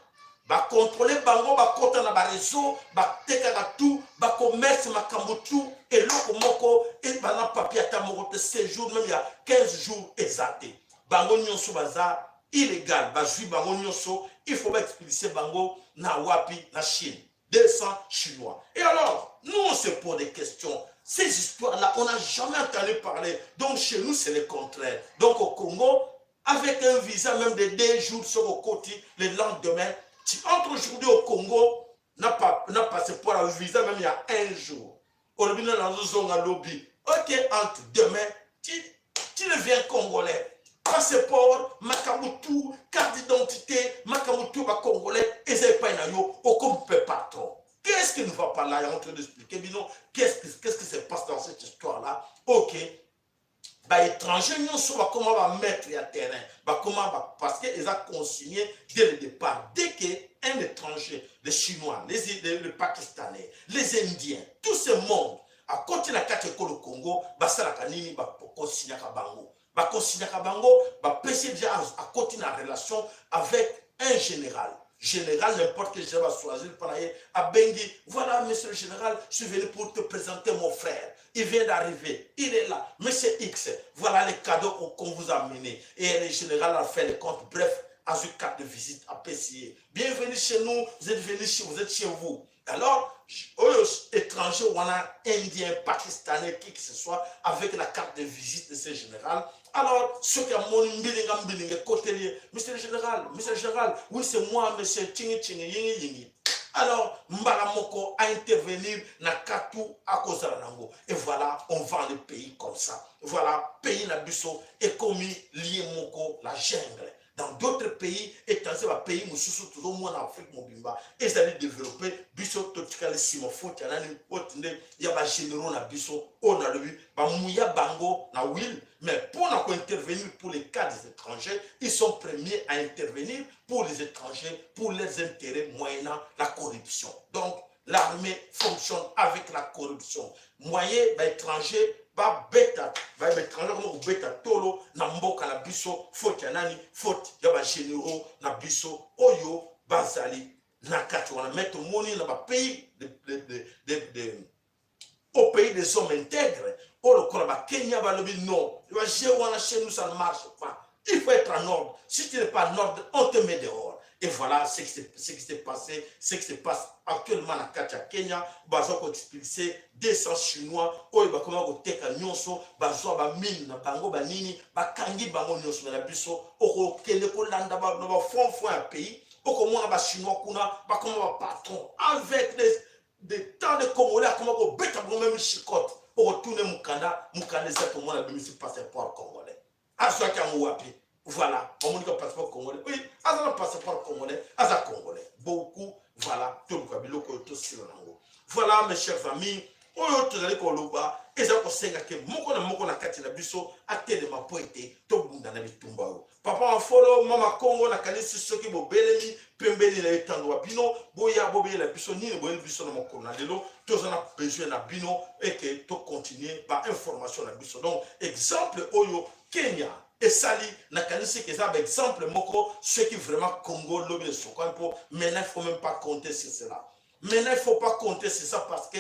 Ba contrôler bango ba kota na ba réseau ba teka tout ba commerce makambo tout et loko moko et ba na papier ta moko séjour même il y a 15 jours exactés. Bango nyonso baza illégal, bango nyonso, il faut expulser bango na wapi na Chine. 200 Chinois. Et alors, nous on se pose des questions. Ces histoires-là, on n'a jamais entendu parler. Donc chez nous, c'est le contraire. Donc au Congo, avec un visa même de 2 jours sur le côté, le lendemain, tu entres aujourd'hui au Congo, n'a pas passeport à visa même il y a 1 jour. Aujourd'hui, dans la zone à lobby. Ok, entre demain, tu deviens congolais. Passeport, Makamutu, carte d'identité, Makamutu, congolais, et c'est pas un yo, aucun peu patron. Qu'est-ce qui ne va pas là? Il est en train d'expliquer, mais non, qu'est-ce qui se passe dans cette histoire-là? Ok. Bah, étrangers, comment va mettre à terrain? Bah, parce qu'ils ont consigné dès le départ. Dès qu'un étranger, les Chinois, les Pakistanais, les Indiens, tout ce monde à côté la carte école Congo basala kanini ba consignaka bango ba pèse déjà à côté la relation avec un général n'importe quel général va choisir par ailleurs à Bengi. Voilà, monsieur le général, je suis venu pour te présenter mon frère. Il vient d'arriver, il est là, monsieur X. Voilà les cadeaux qu'on vous a amenés. Et le général a fait les comptes. Bref, a eu carte de visite appréciée. Bienvenue chez nous, vous êtes chez vous. Alors, aux étrangers, on a Indiens, Pakistanais, qui que ce soit, avec la carte de visite de ce général. Alors, ceux qui ont mon côté, monsieur le général, oui, c'est moi, monsieur Yingi. Alors, Mbalamoko a intervenir na Katu à cause de Nango. Et voilà, on vend le pays comme ça. Voilà, pays Nabiso est commis lié Moko, la jungle. Dans d'autres pays, étranger, va pays, Moussou, tout le monde en Afrique, Mobimba, et ça allait développer, Bisso, Totikali, Simon, Fouti, il y a des généraux, na Bisso, on a lui, Mouya Bango, na Will, mais pour intervenir pour les cas des étrangers, ils sont premiers à intervenir pour les étrangers, pour les intérêts moyennant la corruption. Donc, l'armée fonctionne avec la corruption. Moyen, étranger, ba beta ba étranger comme beta tolo na mboka na biso faute ya nani faute ya ba généraux na biso oyo bazali na kati wana mettre moni na ba pays au pays des hommes intègres au lokola ba Kenya ba lobi non ba je wana chez nous ça ne marche pas, il faut être en ordre, si tu n'es pas en ordre on te met dehors. Et voilà ce qui s'est passé, ce qui se passe actuellement dans Katia Kenya. Bazo ko expulsé 200 Chinois. Oyo ba koma ko teka nyonso, bazo ba mine na bango ba nini, ba kangi bango nyonso na biso, oko kele ko landa ba no fond un pays, oko mona ba Chinois kuna, ba koma ba patron avec des temps de Congolais comment ko beta bango même chicote, oko tourner mukanda za to mona bimisi passeport congolais. Aso ka ngwapi. Voilà, on dit que passeport congolais. Oui, un passeport congolais, un congolais. Beaucoup, voilà, tout le cabilo que tout sur l'ango. Voilà, mes chers amis, on a tout allé koloba, et ça pour senga que moko na kati na biso a tellement poété, tout bunda na bitumba. Papa en follow, mama Congo na kalisi ceux qui bo belemi, pembeli na etando bino, boya bobe la biso ni boye biso na moko na lelo, tous on a besoin na bino et que tout continuer par information na biso. Donc exemple oyo Kenya et Sali, n'a qu'à dire que ça, exemple, moko, ceux qui vraiment Congo, l'objet de ce campo, maintenant, il ne faut même pas compter sur cela. Maintenant, il ne faut pas compter sur ça parce que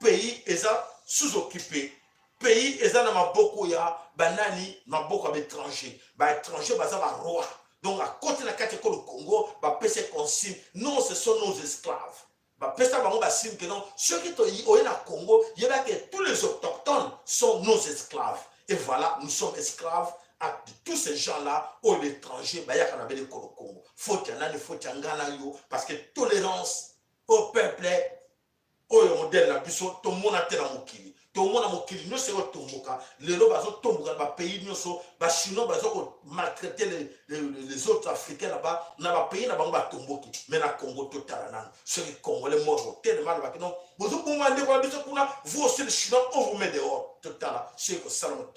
pays est sous-occupé. Pays est dans beaucoup, il y a banani, dans beaucoup d'étrangers. Étrangers, ça va roi. Donc, à côté de la carte école Congo, PC consigne, non, ce sont nos esclaves. Que non, ceux qui sont au Congo, il y a que tous les autochtones sont nos esclaves. Et voilà, nous sommes esclaves. À tous ces gens-là, au l'étranger, il y a un peu de Congo. Faut qu'il y en ait, faut qu'il y en ait, parce que tolérance au peuple, au modèle, la puissance, tout le monde a été dans mon kili. Tout le monde a mon kili. Nous, c'est au Tomboka. Les lots, ils ont tombé dans le pays, nous sommes, les Chinois, ils ont maltraité les autres Africains là-bas. Dans le pays, ils ont tombé. Mais dans le Congo, total, ceux qui Congolais morts, tellement, vous aussi, les Chinois, on vous met dehors. Total, ceux qui sont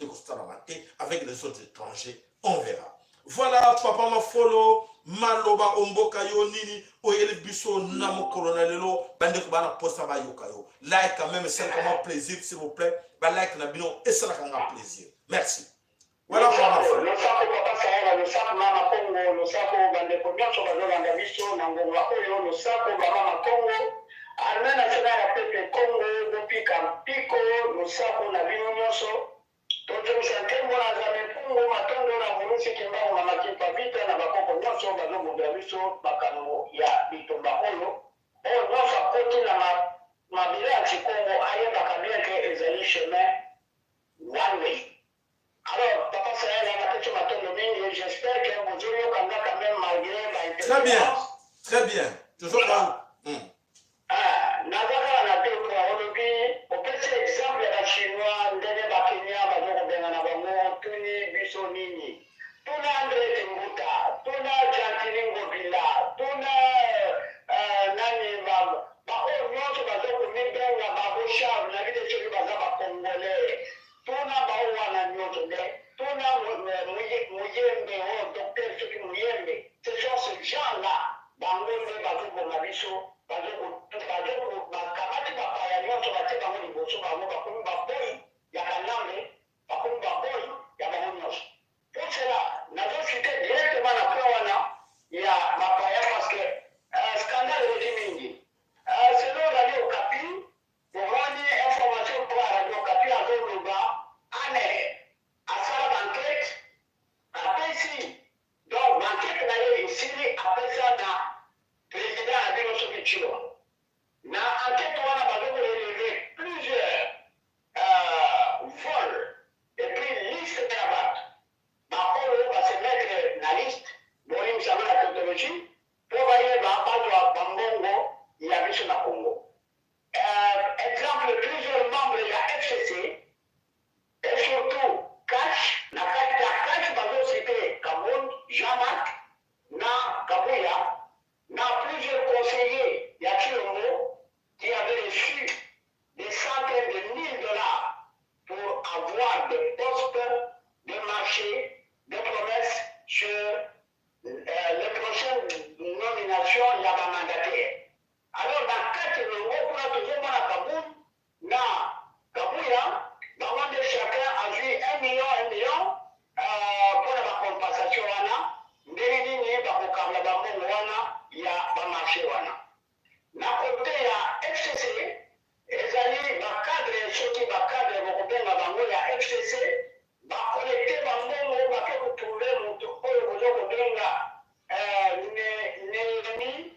avec les autres étrangers, on verra. Voilà, papa ma follow, maloba omboka yo nini, oyele biso namo colonelelo, bande ko bana posta ba yokayo. Like quand même, c'est vraiment plaisir, s'il vous plaît. Ba like na bino, et ça la plaisir. Merci. Voilà pour ma follow. Le saco papa Sahel, le saco mama Congo, le saco bande ko nyonso ba zo banda biso na ngongwa oyo, le saco ba mama Congo. Armée nationale a peuple Congo depuis Kampiko, le saco na bino nyonso. Tozomusantembo na zamepungu matondo na murusi kimbangu na makipa vita na bakoko nyonso bazobunda biso makambo ya bitumba oyo nyonso akoti na mabele ya Congo ayebaka bien ke ezali chemin one way. Alors papa Sahel anaketi matondo mingi, j'espère que bozoyokanga quand même malgré l'interférence. Très bien, toujours pas. Nazaka na teko olobi opesi exemple ya Chinois ndenge ba Kenya bazokobenga na bango tuni biso nini. Tuna Andre Timbuta, tuna Jantini Ngobila, tuna nani oyo nyonso bazokomibenga baboshav na bide soki baza bakongolais. Tuna bao wana nyonso nde tuna Muyembe oyo docteur soki Muyembe. Ce sont ces gens-là bango nde bazobonga biso bakamati bapaya nyonso batie bango liboso bango bango ya FCC bakolekte bango bake kotrouve moto oyo boza kobenga Nehemi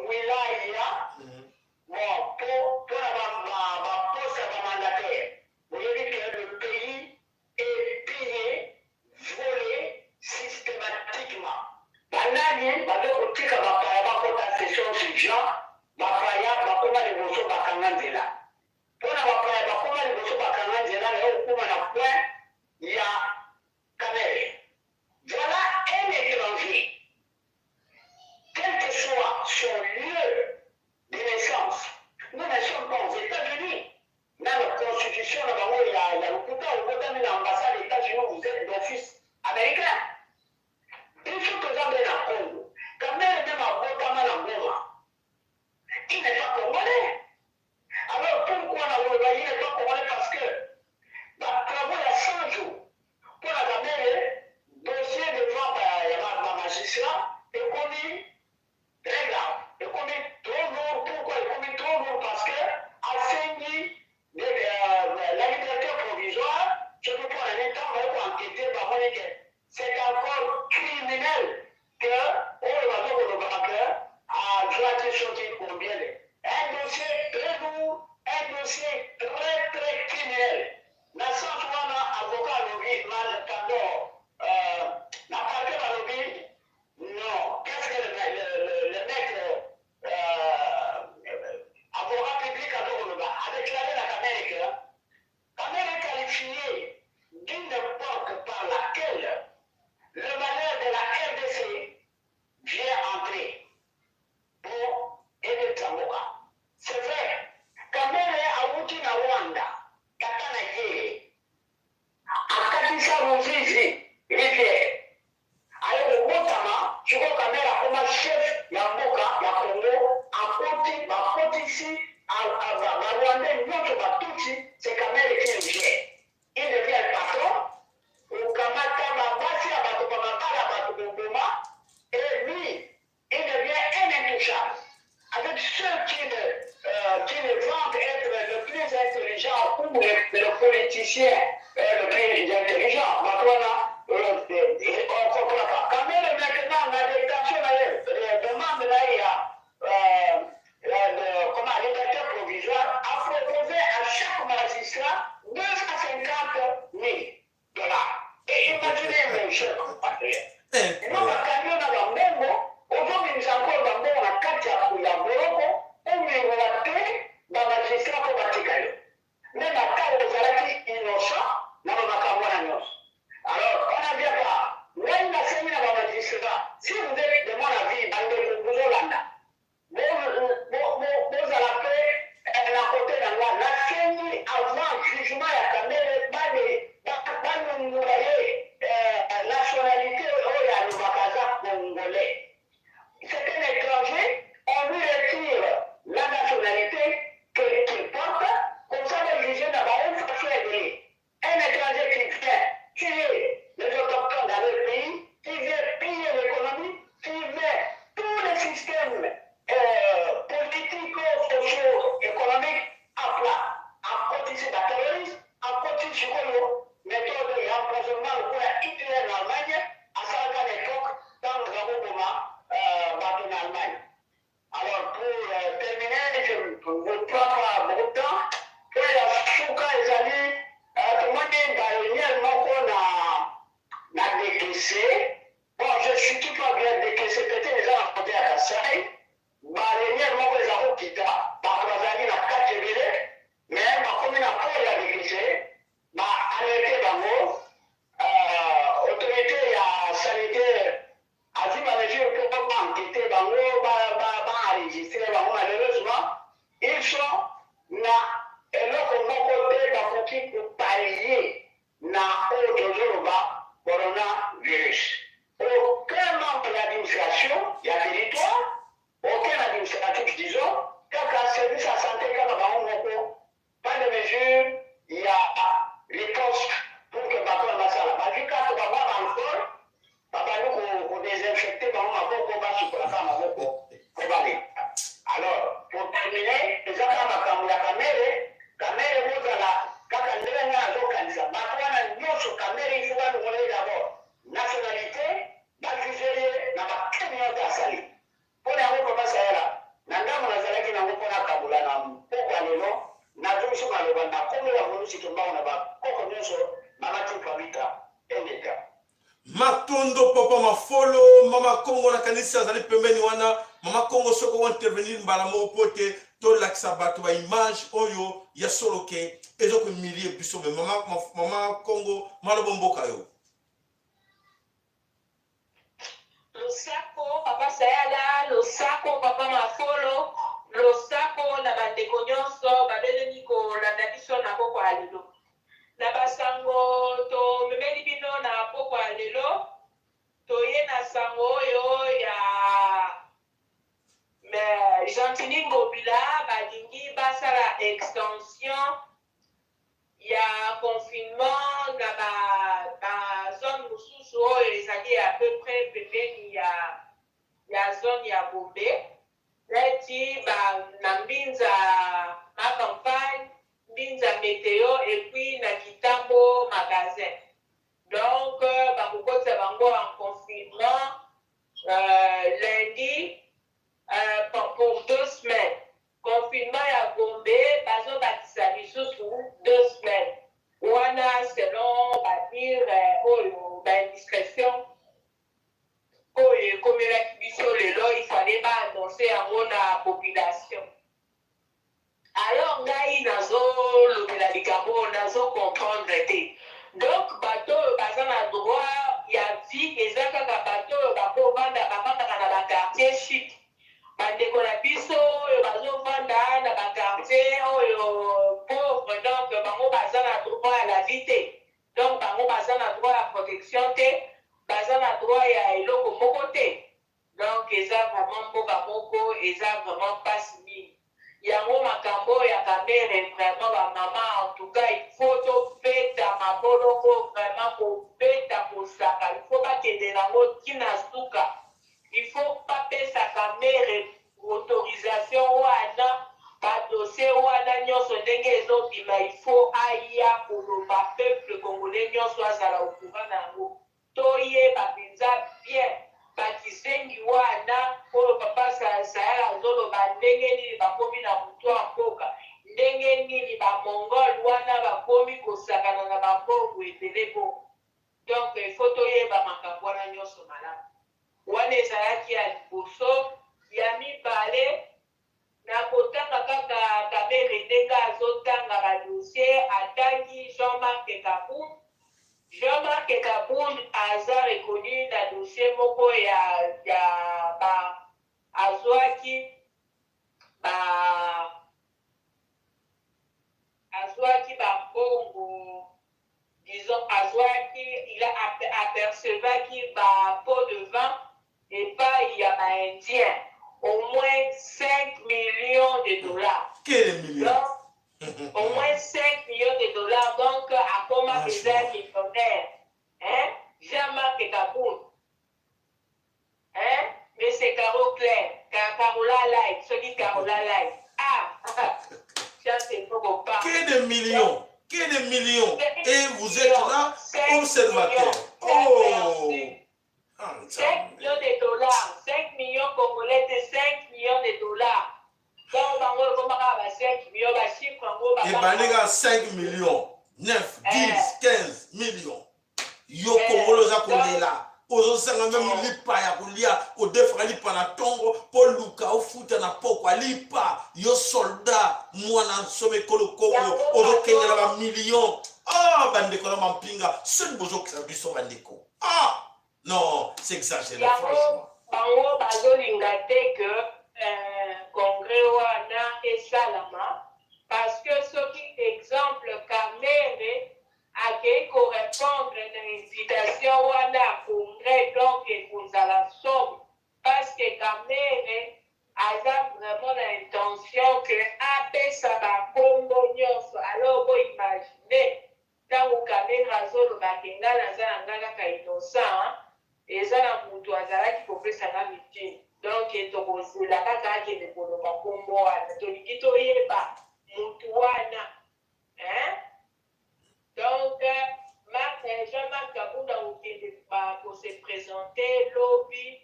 Wilaya bon pour la poste à mandataire. Vous voyez que le pays est pillé, volé systématiquement. Banani, bade kotika bapaya bakota session suivant, bapaya bakoma liboso bakanga nzela. Pona bapaya bakoma liboso bakanga nzela na okuma na point ya Kamere. Voilà un étranger, quel que soit son lieu de naissance. Nous ne sommes pas aux États-Unis. Dans la constitution, il y a le quota au quota de l'ambassade des États-Unis, vous êtes d'office américain. Il faut que j'en vienne à Congo. Quand même, à Botama, il n'est pas congolais. Alors pourquoi il n'est pas congolais? Parce que travaux il y a 100 jours. Pour la Cameroun, dossier devant ma magistrat est commis très grave. Est commis trop lourd. Pourquoi est commis trop lourd? Parce que assaini la liberté provisoire, je ne peux pas en temps pour enquêter par mon équipe. C'est encore criminel que le banqueur a droité sorti combien. Un dossier très lourd, un dossier très très criminel. Dans le sens où on a avocat lobby, pardon, la partie à lobby, non. Qu'est-ce que le mec avocat public a déclaré la Amérique. L'Amérique est qualifiée d'une époque par laquelle le malheur de la RDC vient entrer pour aider Tsamboka. C'est vrai. Kamere a outi na Rwanda, Katana Yere, Akatisa Ruzizi, Rivière. Alors, au Botama, je crois que Kamere a comme chef Yamboka, ya Congo, a côté ici, à Rwanda, notre Batuti, c'est Kamere qui est vient. Il devient le patron, au Kamata, Babasi, à Batopamata, à Batopoma, et lui, il devient un intouchable. Avec ceux qui le vendent être le plus intelligent ou le politicien le plus intelligent. Maintenant, on ne comprend pas. Quand même, maintenant, la détention demande là, il y a la liberté provisoire a proposé à chaque magistrat 250 000 $. Et imaginez, mon cher compatriote, nous, la camion dans le même aujourd'hui, nous avons dans la carte ya Boroko, on lui a fait dans la magistrat pour Batikayo. Mais la carte de Zalaki innocent, dans le Makamwana. Alors, on n'a bien pas. Là, il a saigné dans la magistrat. Si vous êtes de mon avis, dans le Bouzolanda, vous allez faire la côté dans la saigné avant le jugement à Kamere, vous voyez, nationalité, il y a le Bakaza congolais. C'est un étranger, on lui retire la nationalité qu'il porte, comme ça le juge n'a pas une façon de un étranger qui vient tuer les autochtones dans le pays, qui vient piller l'économie, qui met tous les systèmes politiques, sociaux, économiques à plat, à cotiser la terrorisme, à cotiser la méthode d'emprisonnement pour Hitler en Allemagne, à certaines époques, dans le gouvernement en Allemagne. Alors, pour terminer, je ne vous prends pas beaucoup de temps. Pour la Souka et Zali, tout le monde est dans le lien qu'on a décaissé. Bon, je suis tout pas bien décaissé. Peut-être les gens ont à Kassai. Le lien qu'on les a quitté, par Zali, n'a pas de mais ma commune a pas décaissé. Arrêté Bango, autorité sanitaire. Asi mesure pour pas enquêter, enregistrer, malheureusement, ils sont là, et là, comme côté, pour pallier na coronavirus. Aucun membre de l'administration, il y a territoire, aucun administratif, disons, quelqu'un service à santé, pas de mesure, il y a les postes pour que Macron Massala. Mais vu qu'on va voir encore, papa nous désinfecter par on va sur la femme alors pour terminer les gens la caméra vous la banda kombo ya ngolu sikemba na ba koko nyonso mamati pavita endeka Matondo papa mafolo mama Kongo na kanisa zali pembeni wana mama Kongo soko wa intervenir mbala mo pote to laksa bato ba image oyo ya solo ke ezo ko milie biso be mama Kongo malobo mboka yo Losako papa sayala losako papa mafolo losako na bandeko nyonso babeleli kolanda biso na poko ya lelo na basango tomemeli bino na poko ya lelo toye na sango oyo ya Gentini Ngobila balingi basala extension ya confinement na ba zone mosusu oyo ezali à peu près pembeni ya zone ya Gombe neti na mbinza macampagne mbinza météo et puis na Kitambo magasin donc bakokotisa bango en confinement lundi pour 2 semaines confinement ya Gombe bazobakisa lisusu 2 semaines wana selon badire oyo baindiscrétion oyo ekomelaki biso lelo ifale baannonce yango na population alors ngai nazolobela likambo nazokomprendre te donc bato oyo baza na droit ya vie eza kaka bato oyo bavandaka na baquartier chic bandeko na biso oyo bazovanda na baquartier oyo pauvre donc bango baza na droit ya la vie te donc bango baza na droit ya protection te baza na droit ya eloko moko te donc eza vraiment mboka moko eza vraiment mpasi mingi yango makambo ya kamere vraiment bamama en tout cas il faut tobeta maboloko vraiment kobeta kosaka il faut bakende nango ntina suka il faut bapesaka mere autorisation wana badossier wana nyonso ndenge ezobima il faut aya koloba peuple congolais nyonso azala okura na yango toyeba mpenza bien bakisengi wana oyo papa sayala azoloba ndenge nini bakomi na motu ya mboka ndenge nini bamongole wana bakomi kosakana na bambongo ebele bo donc il faut toyeba makambo wana nyonso malamu wana ezalaki ya liboso ya mibale na kotanga kaka kamere ndenge azotanga badossier atangi Jean-Marc Kabound. Jean-Marc Kabound aza reconnu na dossier moko azwaki bambongo disons il a apercevaki pot de vin et pas il y a indien au moins 5 millions de dollars. Quel million? Au moins 5 millions de dollars, donc à comment les un millionnaire. Hein? Jean-Marc Kabound. Hein? Mais c'est Caro Claire, Carola Light, celui Carola Light. Ah! Ça c'est pour pas. Que de millions! Que de millions! Et vous êtes là, observateur. Oh! 5 millions de dollars, 5 millions congolais, c'est 5 millions de dollars. Et Baniga 5 millions, 9, 10, 15 millions. Yo Congolo za kolela. Ozo sanga même lipa ya kulia, o defra lipa na tongo, Paul Luka o futa na poko lipa, yo soldat, mwana nsome kolo Congo, ozo kenya na millions. Ah, bandeko na mampinga, seul bozo kisabiso bandeko. Ah! Non, c'est exagéré, franchement. Bango bazolinga te que congrès wana esalama parce que soki exemple Kamere akei korépondre na invitation wana congrès donc ekozala somme parce que Kamere aza vraiment na intention que apesa bakombo nyonso alors boimagine ntango Kamere azolobaka nga naza na nga kaka innocent eza na mutu azalaki kopesanga mitini donc tokozela kaka akende koloba kombo wana tolingi toyeba mutu wana donc Jean-Marc Kabound akokende kose présente lobi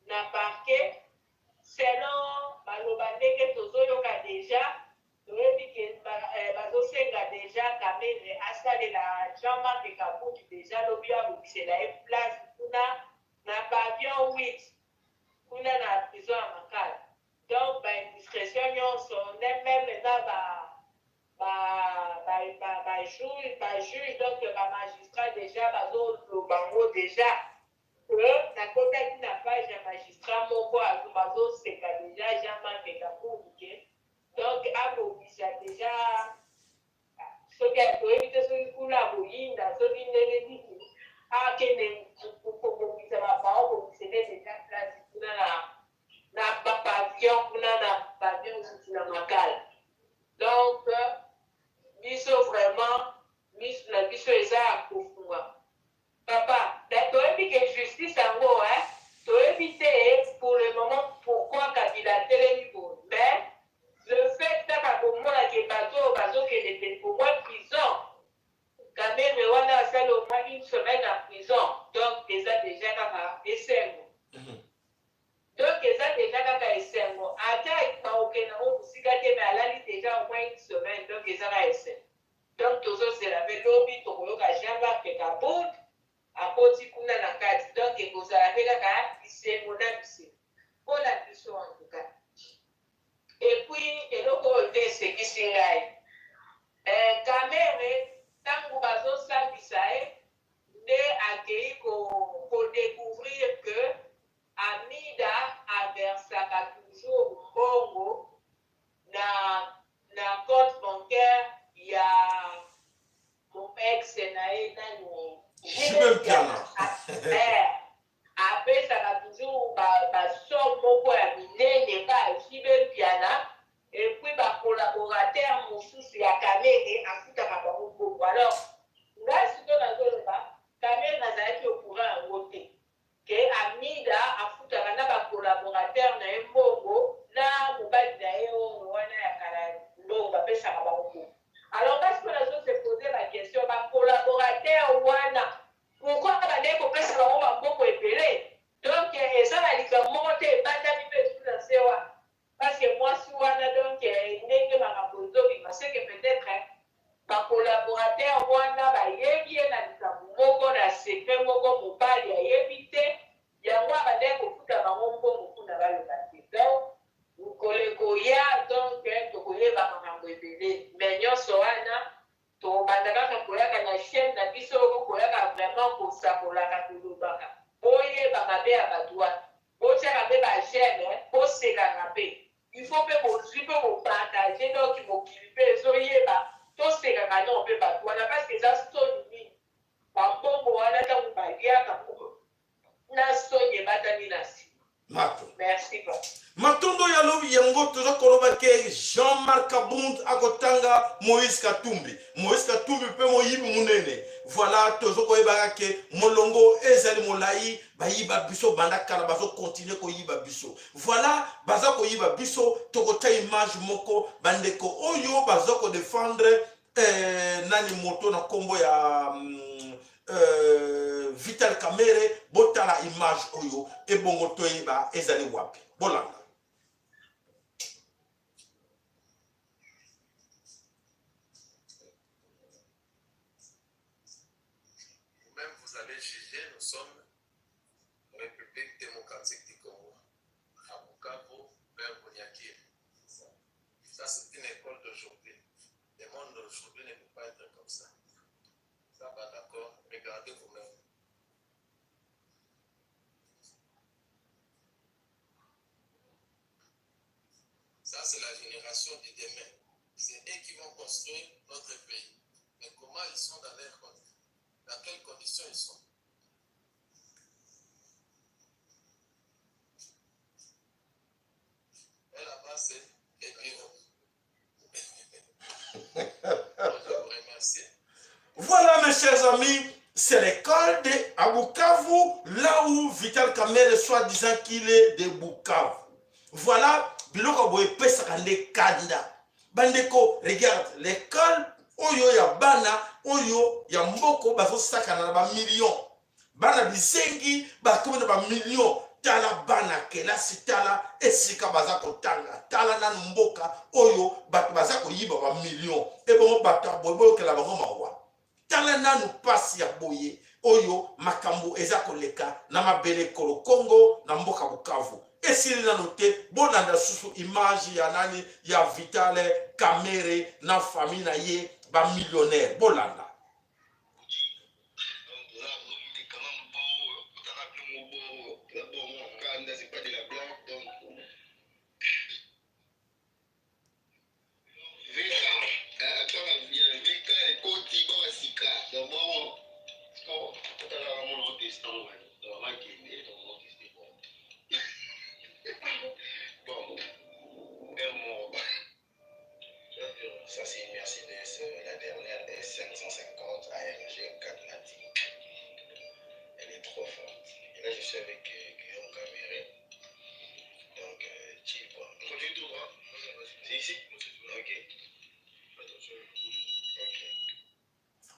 na parquet selon baloba ndenge tozoyoka deja toyebi ke bazosenga déjà Kamere asale la Jean-Marc Kabundi déjà lobia c'est la place na pavillon 8 kuna na prison à Makala. Donc ba indiscrétion nyonso même ba juge donc ba magistrat déjà bazo bango déjà na kota na page ya magistrat moko bazo seka déjà Jean-Marc Kabundi donc abobisa déjà soki toyebi soki kuna boyinda soki ndenge nini akende kobongisa bapao bobisene déjà place kuna na bapavillon kuna na pavillon mosusu na Makala. Donc biso vraiment miso na biso eza ya kofunga papa toyebi ke justice yango toyebi te pour le moment pourquoi Kabila telemi boye mais le fait que komona ke bazo kende pour moi prison Kamere wana asali au moins une semaine en prison donc déjà kaka esengo donc eza déjà kaka esengo ata baokenda ngo mosika te mais alali déjà au moins une semaine donc eza ka esengo donc tozozela mpe lobi tokoyoka Jean-Marc Kabundi akoti kuna na kati donc ekozala mpe kaka lisengo na bisengo mpona biso en tout cas. Et puis, eloko oyo nde esekisi ngai Kamere ntango bazosambisa ye nde akei kodécouvrir que Amida aversaka toujours mbongo na compte bancaire ya mon ex na ye nani apesaka toujours basomme moko ya minene ka Jibel Piana et puis bacollaborateur mosusu ya Kamere afutaka bango mbongo. Alors ngai sikoyo nazoloba Kamere nazalaki au courant yango te ke Amida afutaka na bacollaborateur na ye mbongo na mobali na ye oyo wana ya kala mbongo bapesaka bango mbongo. Alors ngai sikoyo nazose pose baquestion bacollaborateur wana pourquoi bande kopesa bango bambongo ebele donc eza na likambo moko te ebandami mpe esu na se wana parce que mwasi wana donc ndenge makambo ezobima seke peut-être bacollaborateur wana bayebi ye na likambo moko na sekre moko mobali ayebi te yango abande kofuta bango mbongo kuna baloba te donc koleko ya donc tokoyeba makambo ebele mais nyonso wana tobanda kaka koyaka na chaîne na biso koyaka vraiment kosakolaka kolobaka boyebaka mpe ya bato wana botiaka mpe bagene bosekaka mpe il faut mpe bozwi mpe bopartage donc mokili mpe ezoyeba tosekaka nio mpe bato wana parce que eza soni mingi bambongo wana ntango baliaka na soni ebatami na nsima. Merci papa. Matondo yalobi yango toza koloba ke Jean-Marc Kabundi akotanga Moïse Katumbi. Moïse Katumbi pe moyibi munene. Voilà tozo koyeba ke molongo ezali molai bayiba biso banda kala bazo continuer koyiba biso. Voilà baza koyiba biso tokota image moko bandeko oyo baza ko défendre nani moto na kombo ya Vital Kamere botala image oyo ebongo toyeba ezali wapi. Bolanda. Même vous allez juger, nous sommes République démocratique du Congo, à Bukavu, vers Boniakir. Ça, c'est une école d'aujourd'hui. Le monde d'aujourd'hui ne peut pas être comme ça. Ça va d'accord, regardez vous-même. Ça, c'est la génération de demain. C'est eux qui vont construire notre pays. Mais comment ils sont dans leur conditions? Dans quelles conditions ils sont? Et là-bas, c'est les bureaux. Je vous remercie. Voilà mes chers amis, c'est l'école de Bukavu, là où Vital Kamere soi-disant qu'il est de Bukavu. Voilà, biloko boye pesa kande kanda. Bandeko, regarde, l'école oyo ya bana, oyo ya mboko bazo sakana na ba millions. Bana bisengi ba komena ba millions. tala bana kelasi tala esika baza kotanga tala na mboka oyo bato baza koyiba ba million ebongo bato boyokela bango mawa tala nanu pasi ya boye oyo makambo eza koleka na mabele kolo Congo na mboka Bukavu esili nanu te bolanda susu image ya nani ya Vitale Kamere na famille na ye ba millionnaire bolanda. Ça, c'est une Mercedes, la dernière est 550 AMG 4 Nati. Elle est trop forte. Et là, je suis avec Guillaume Caméré. Donc, chill quoi. On continue tout droit. C'est ici? Ok. Ok.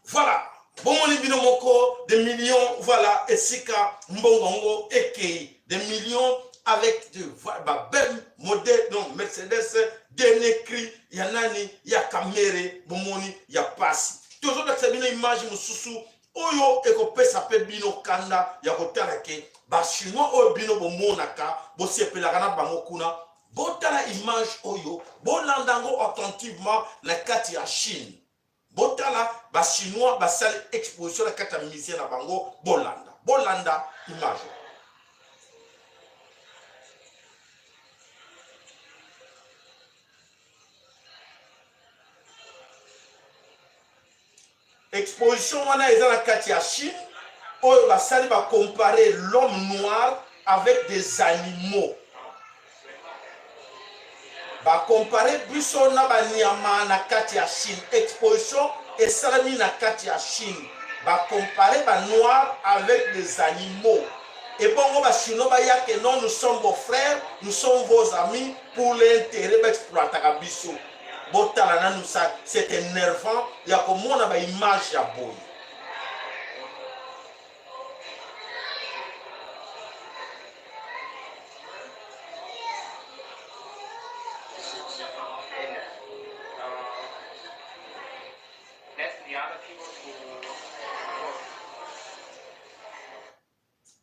Voilà. Bomoni binomoko, des millions, voilà, esika, mbongongo, ekei, des millions avec de belle modèle, donc Mercedes, dernier cri, yanani, ya kamere, bomoni, ya pasi. Toujours dans cette image, mususu, oyo, ekopesa pe bino kanda, ya kotarake, ba chinois oyo bino bomonaka, bosepelaka na bango kuna, botala image oyo, bolandango attentivement na kati ya Chine. Botala, ba chinois, ba sale exposition la kata misé na bango, bolanda. Bolanda, image. Exposition wana eza la kati ya Chine, oyo ba sale ba comparer l'homme noir avec des animaux. Ba comparer biso na ba nyama na kati ya Chine. Exposition et salami na kati ya Chine. Ba comparer ba noir avec des animaux. Et bon, ba chinois ba ya que non, nous sommes vos frères, nous sommes vos amis pour l'intérêt d'exploiter la biso. Botala na nous ça, c'est énervant. Ya comme on a ba image ya boy.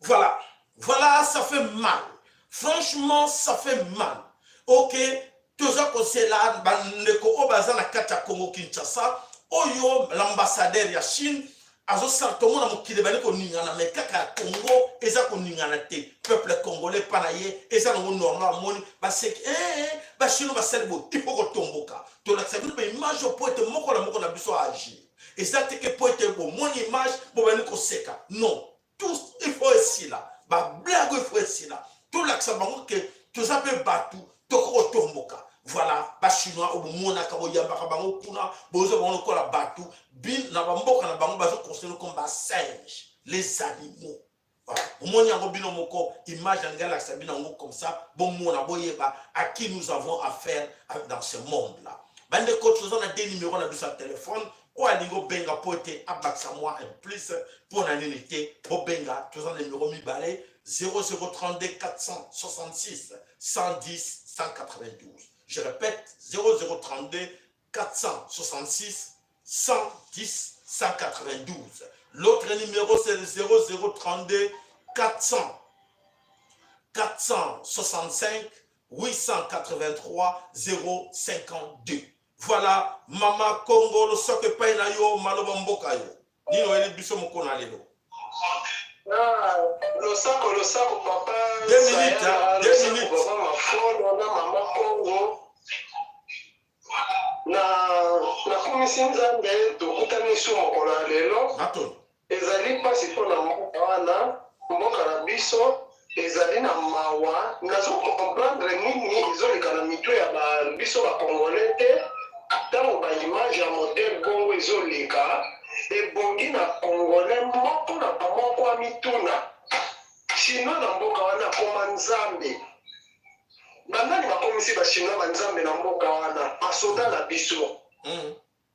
Voilà, voilà, ça fait mal. Franchement, ça fait mal. Ok, toujours que c'est là, bandeko obaza na kata Congo Kinshasa, oyo l'ambassadeur ya Chine, azo sartomo na mokili bani ko ningana mais kaka Congo eza ko ningana te. Peuple congolais panaye eza ngo normal moni ba sek ba chino ba selbo il faut ko tomboka. To la sabu ba image pour être moko na biso agir. Exact que pour être bon mon image bo bani ko seka. Non. Tous, il faut essayer là. Bah, blague, il faut essayer là. Tout l'accent, que tout ça peut battre, tout le monde. Voilà, bah, chinois, au moment où on a yamba, bango kuna, bozo, on a la battu, bin, na bamboka, na bango, bazo, considéré comme bah, singe, les animaux. Voilà, au moment où on a bino moko, image, en gala, ça bino comme ça, bon, mon aboyeba, à qui nous avons affaire dans ce monde-là. Bande coach, nous avons des numéros, on a sur téléphone. Ou à niveau benga pote abaksa moi en plus pour la unité pour benga tous en numéro mi balai 0032 466 110 192. Je répète 0032 466 110 192. L'autre numéro c'est le 0032 465 883 052. Voilà, Mama Congo, le soke paye na yo, maloba mboka yo. Nino ele biso moko na lelo. Le sako, papa. 2 minutes, hein, 2 minutes. Mama Congo. Na komisi nzambe, tokutani su mokolo ya lelo. Atoni. Ezali pasi mpona mboka wana, mboka na biso. Ezali na mawa. Nazo comprendre nini ezoleka na mito ya biso ba Congolais te. Tango ba image ya modèle Congo ezoleka ebongi na Congolais moko na bamoko ya mituna chinois na mboka wana koma nzambe banani bakomisi bachinois banzambe na mboka wana basoda na biso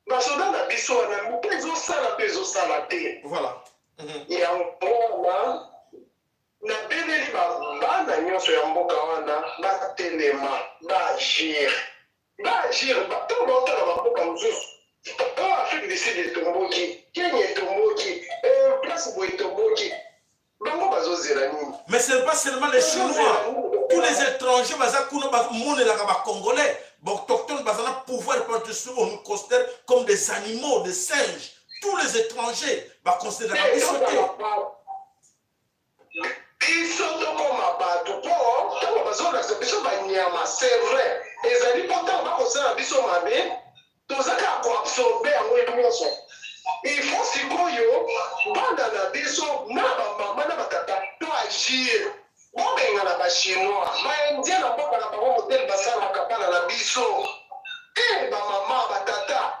basoda na biso wana mpe ezosala te Voilà. yango wana na beleli bana nyonso ya mboka wana batelema baagir bato baotala bamboka mosusu oyo afrique du sud etomboki kenya etomboki place boye etomboki bango bazozela nini? Mais ce n'est pas seulement les Chinois, tous les étrangers bazakuna congolais autochtones bazana pouvoir on nous considère comme des animaux, des singes. Tous les étrangers ba considérer biso tokoma bato po ntango bazolakisa biso banyama c'est vrai ezali mpo ntango bakosala biso mabe tozaka koabsorbe yango nyonso il faut sikoyo banda na biso na bamama na batata toagir bobenga na bachinois baindien na mboka na bango modele basalaka bana na biso bamama batata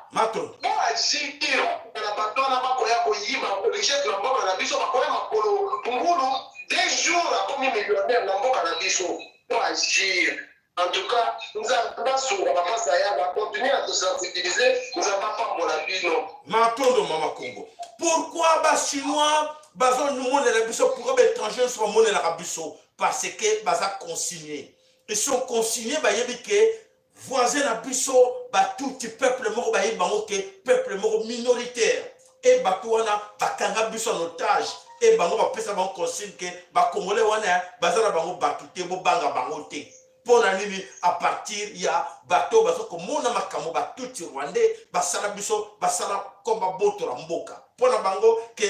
boagir na bato wana bakoya koyiba richesse na mboka na biso bakoya makolo ngulu des jours akomi millionnaire na mboka na biso boagir. En tout cas, nous avons pas sur la face à continuer à se sensibiliser, nous avons pas pour la vie, non. Matondo Mama Congo. Pourquoi les Chinois, nous monnaie la biso, pourquoi les étrangers sont monnaie la biso? Parce que baza consignés. Ils sont consignés, bah yebi que voisins la biso, bah tout petit peuple mort, bah yebi que peuple mort minoritaire. Et bah tout wana, bah kanga biso en otage. Et bah on va passer à consigne que bah congolais wana, bah ça la bango bah tout est beau banga bango te. Pour nini à partir il y a bateau bateau comme mon amakamo bateau rwandais basala biso basala comme bateau la mboka pour na bango que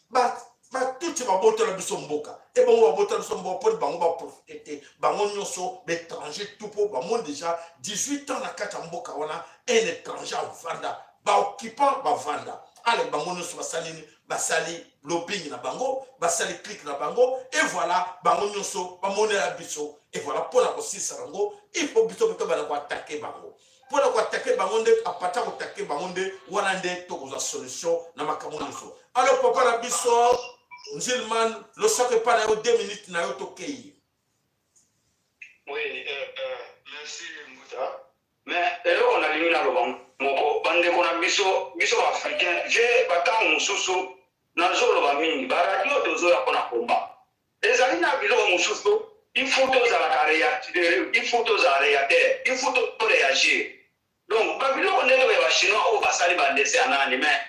bateau ti bateau la biso mboka et bango bateau la biso mboka pour bango ba profiter bango nyonso l'étranger tout pour bango déjà 18 ans na kata mboka wana un étranger vanda ba occupant ba vanda ale bango nyonso basalini basali lobbying na bango basali click na bango et voilà bango nyonso ba monela biso. Et voilà, pour la aussi sarango, il faut plutôt que tu attaquer bango. Pour attaquer bango, à partir d'attaquer bango, wanande to la solution na makamonoso. Alors papa la biso, Zilman, le sac pas dans 2 minutes na yo tokei. Oui, merci Mouta. Mais là on a limité le banc. Moko bande ko na biso africain, j'ai battant mususu na zolo ba mingi, ba radio dozo ya kona komba. Ezali na bilo mususu. Il faut tous à la il faut tous à réagir, il faut tous réagir. Donc, Babylone, on est les Chinois, on va salir dans des années, mais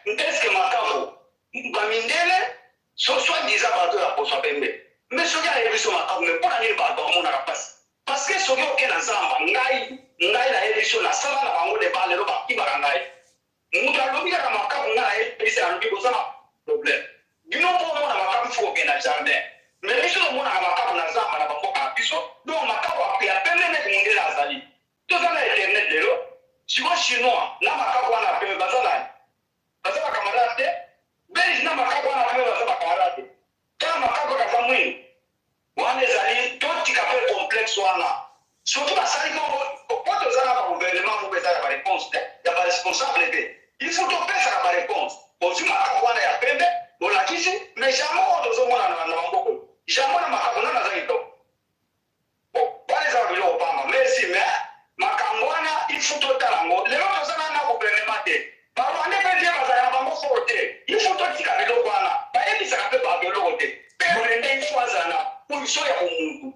est-ce que ma caro, Bamindele, soit disant par la poste à Pembe. Mais ce qui a vu sur ma caro, mais pas aller par mon arapace. Parce que ce qui est ensemble, Ngai la édition, la salle à la de parler au qui barangai. Moutalobi à ma caro, Ngai, et c'est un peu problème. Du nom pour moi, ma caro, il faut qu'il y ait un jardin. Mais les gens qui ont un zamba na bakoka biso donc makako ya pembe ne kunde la zali to zana internet lelo siko chinois na makako na pembe bazala camarade belge na makako na pembe bazala camarade kama makako ka famui wana zali to tika pe complexe wana surtout la sali ko to zana ba gouvernement mu beta ya réponse ya ba responsabilité il faut to pesa ka réponse au tu makako wana ya pembe on la kisi mais jamais on doit mona na ngoko jamais na makabona na zaito wale za bilo Obama merci mais makambwana il faut totalango lelo tozana na gouvernement te baro ande pe dia bazana bango forte il faut totika bilo bwana ba ebisa ka pe ba bilo te pe rende ifwazana pour so ya umuntu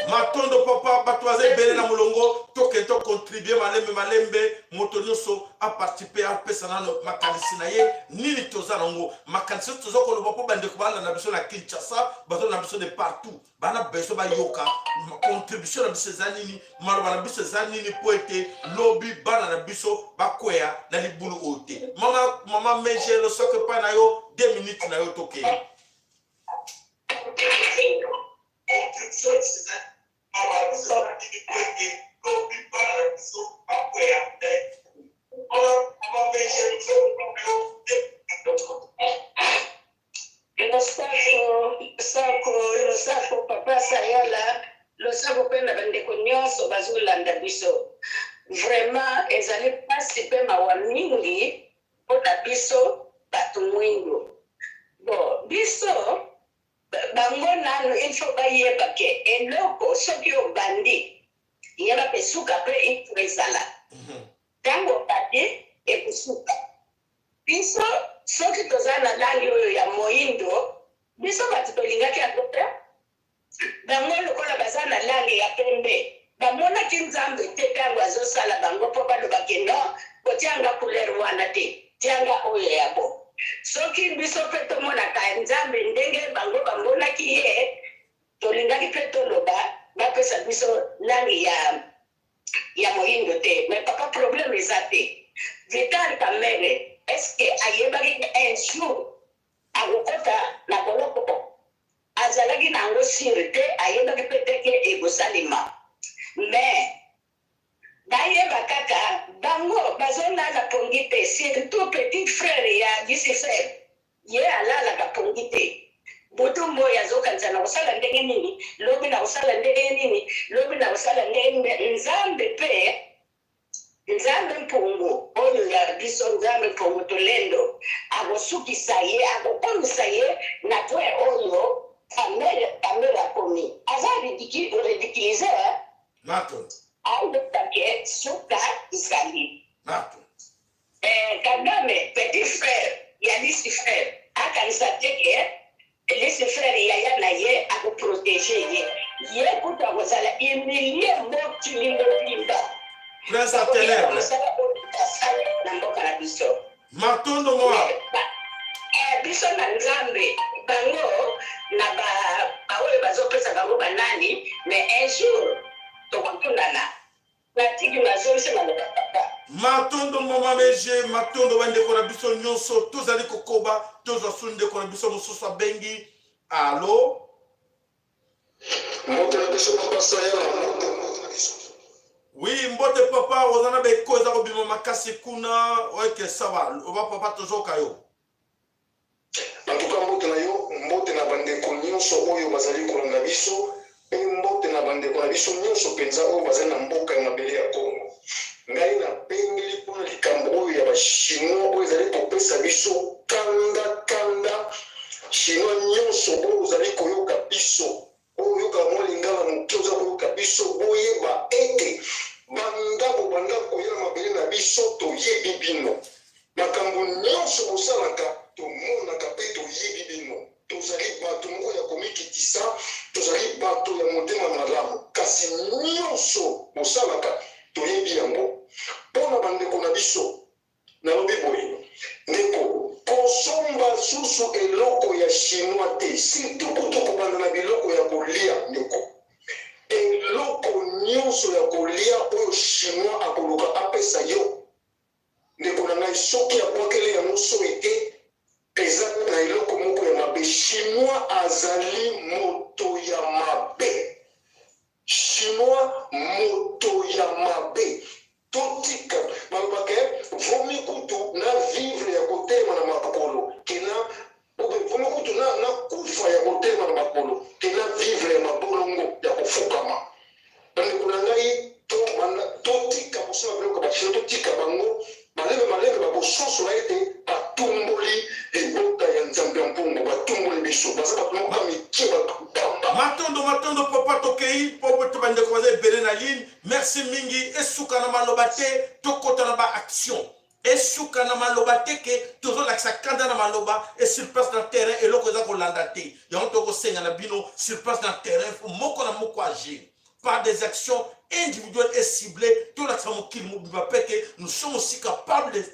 matondo papa batwaze bele na mulongo toke to contribuer malembe motonyoso a participer à pesana makanisi na ye nini tozalango makanisi tozoko lo bapo bande ko bana na biso na Kinshasa bato na biso de partout bana beso ba yoka contribution na biso zanini maloba na biso zanini po ete lobby bana na biso bakwea na libulu ote mama meje le soke pa na yo 2 minutes na yo toke. Le saco papa sayala le saco pena bandeko nyonso bazolanda biso vraiment ezali pasi pe mawa mingi mpona biso bato mwindu bon biso bango nano il faut bayeba ke eloko soki obandi yeba pe suka pe ifo ezala ntango obandi ekosuka biso soki toza na langi oyo ya moyindo biso bato tolingaki yango te bango lokola baza na langi ya pembe bamonaki nzambe te ntango azosala bango mpo balobaki no kotianga couleur wana te tianga oyo ya bo soki biso mpe tomonaka nzambe ndenge bango bamonaki ye tolingaki mpe toloba bapesa biso langi ya moyindo te mais papa problème eza te Vital Kamerhe eske ayebaki un jour akokota na boloko azalaki nango sire te ayebaki mpe teke ekosalema mais bayeba kaka bango bazolala pongi te surtout petit frère ya Lucifer ye alalaka pongi te butu moyo azokanisa na kosala ndenge nini lobi na kosala ndenge nini lobi na kosala ndenge nzambe mpe nzambe mpungu oyo ya biso nzambe mpungu tolendo akosukisa ye akokomisa ye na pwe oyo kamere akomi aza ridiculize aolobake suka izali Kagame petit frère ya Lucifer akanisa teke Lucifer yaya na ye akoprotege ye kuta akozala humilie mokili mobimba Prince à ténèbres. Matondo moi. Biso na nzambe bango na baoyo bazopesa bango banani mais un jour tokotundana natiki mazolise malobaka matondo mama meje matondo bandeko na biso nyonso tozali kokoba tozwa ndeko na biso mosusu abengi alo mbote na biso papa sayala oui mbote papa ozana beko eza kobima makasi kuna oke sawa oba papa tozoka yo antuka mbote na yo mbote na bandeko nyonso oyo bazali kolanda biso pe mbote na bandeko na biso nyonso penza oyo bazali na mboka ya mabele ya Kongo ngai napengeli mpona likambo oyo ya bachinois oyo ezali kopesa biso kanda chinois nyonso oyo ozali koyoka biso oyo oyoka mwa lingala moke oza koyoka biso boyeba ete bandako koya na mabele na biso toyebi bino makambo nyonso bosalaka tomonaka mpe toyebi bino tozali bato moko ya komikitisa tozali bato ya motema malamu kasi nyonso bosalaka toyebi yango mpona bandeko na biso nalobi boye ndeko kosomba susu eloko ya chinois te surtout kutu kobanda na biloko ya kolia ndeko eloko nyonso ya kolia oyo chinois akoluka apesa yo ndeko na ngai soki abwakeli yango so ete eza na eloko moko ya mabe chinois azali moto ya mabe chinois moto ya mabe totika balobaka vomi kutu na vivre ya kotema na makolo kena vomi kutu na kufa ya kotema na makolo kena vivre ya mabolongo ya kofukama bandeko na ngai totika mosala biloko bachino totika bango maleme bakososola ete batumboli ebota ya nzambe ya mpungu batumboli biso baza bato moko bamike batutamba matondo papa tokei po bandeko baza ebele na ligne merci mingi esuka na maloba te tokota na baaction esuka na maloba te ke tozolakisa kanda na maloba e sur place na terrain eloko eza kolanda te yango tokosenga na bino sur place na terrain moko na moko agir par des actions individuelles et ciblées, nous sommes aussi capables de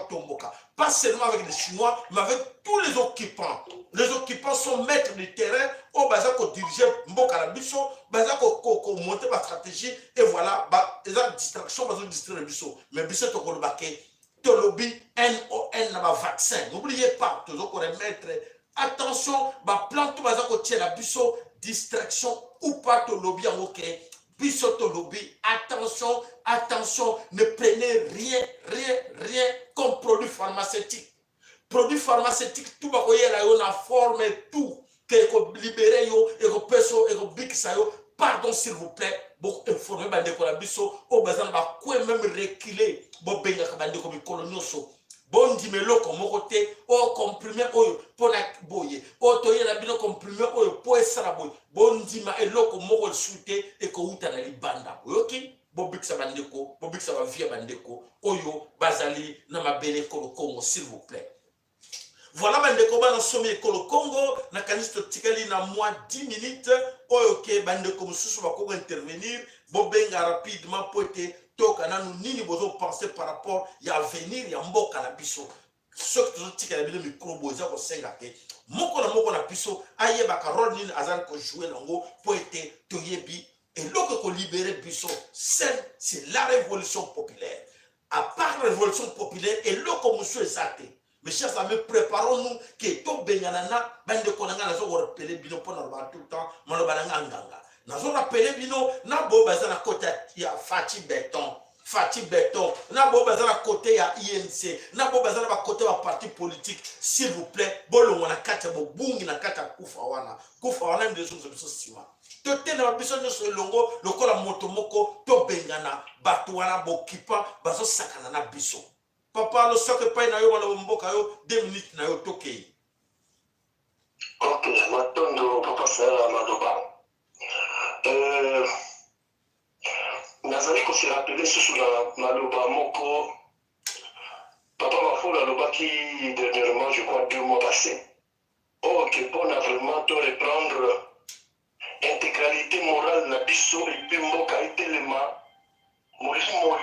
tomboka. Pas seulement avec les Chinois, mais avec tous les occupants. Les occupants sont maîtres du terrain, au bazar qu'on dirige Mboka la biso, bazar qu'on monte ma stratégie, et voilà, les distractions, bazar distraire biso. Mais biso to kolobake, to lobby NON na ba vaccin. N'oubliez pas, toujours qu'on remettre attention, ba plan tout bazar qu'on tient la biso, distraction ou pas to lobby en OK. Biso to lobby, attention, ne prenez rien comme produit pharmaceutique. Produit pharmaceutique, tout va y a forme tout, que libérer yo, et que peso, et que bikisa yo. Pardon s'il vous plaît, pour informer bandeko la biso, au bazan ba quoi même reculer, bon benga kabandeko bi kolonioso. Bon dimelo comme côté o comprimé oyo pour la boye o toye la bino comprimé oyo pour esala boye bon dima eloko moko souté et ko uta na libanda OK bobikisa bandeko bobikisa ba via bandeko oyo bazali na mabele ko Congo s'il vous plaît Voilà, bande ko bana somi ekolo Congo, na kanisto tikali na moins 10 minutes, oyoke bande ko mususu bako intervenir, bobenga rapidement pote toka nanu nini bozo penser par rapport ya venir ya mboka na biso. Soki tozo tikala bile micro boza ko senga ke. Moko na biso aye ba role nini azan ko jouer nango pote toyebi et l'autre ko libérer biso. C'est la révolution populaire. À part la révolution populaire et l'autre monsieur exacté. Mes chers amis, préparons-nous que tout benganana, bande konanga nazo rappeler bino pendant tout le temps, mano balanga nganga. Nazo rappeler bino na bo bazana côté ya Fati Béton, na bo bazana côté ya INC, na bo bazana ba côté wa parti politique, s'il vous plaît, bolongo na kata bo bungi na kata kufa wana ndezo zo sima. Tote na biso nyoso longo lokola moto moko to bengana batu wana bokipa bazo sakana na biso. Papa, le socle pas na yo wala mboka yo 2 minutes na yo toke. Ok, matondo papa sala madoba. Nazali ko se rappeler sur la maloba moko. Papa Mafoula lobaki dernièrement, je crois 2 mois passés. Oh, que bon a vraiment de reprendre intégralité morale na biso et puis mboka itelema. Molimo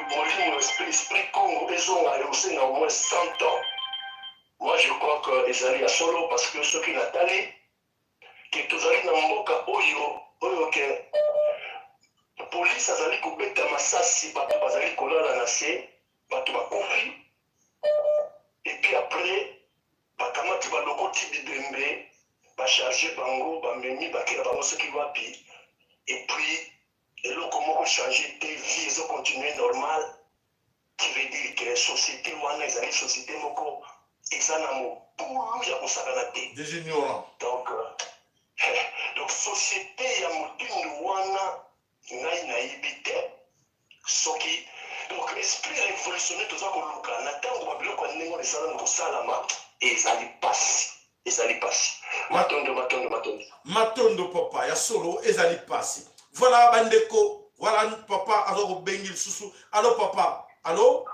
esprit Congo ezonga yosé au moins 100 ans. Moi je crois que ezali ya solo parce que ceux qui natali que tozali na mboka oyo ke police azali kobeta masasi bato bazali kolala na se bato bakufi et puis après bakamati balokoti bibembe bacharge bango bamemi bakela bango soki wapi et puis et là, comment changer tes vies, ils ont continué normal, qui veut dire que la société, les sociétés, ils ont des ignorants. Donc, société, il y a une naïveté. Donc, l'esprit révolutionnaire, tout ça, on a et ils allaient passer. Matondo, papa, il y a solo, ils allaient passer. Voilà, bandeko. Voilà, papa, alors Bengil Soussou. Allô, papa. Allô?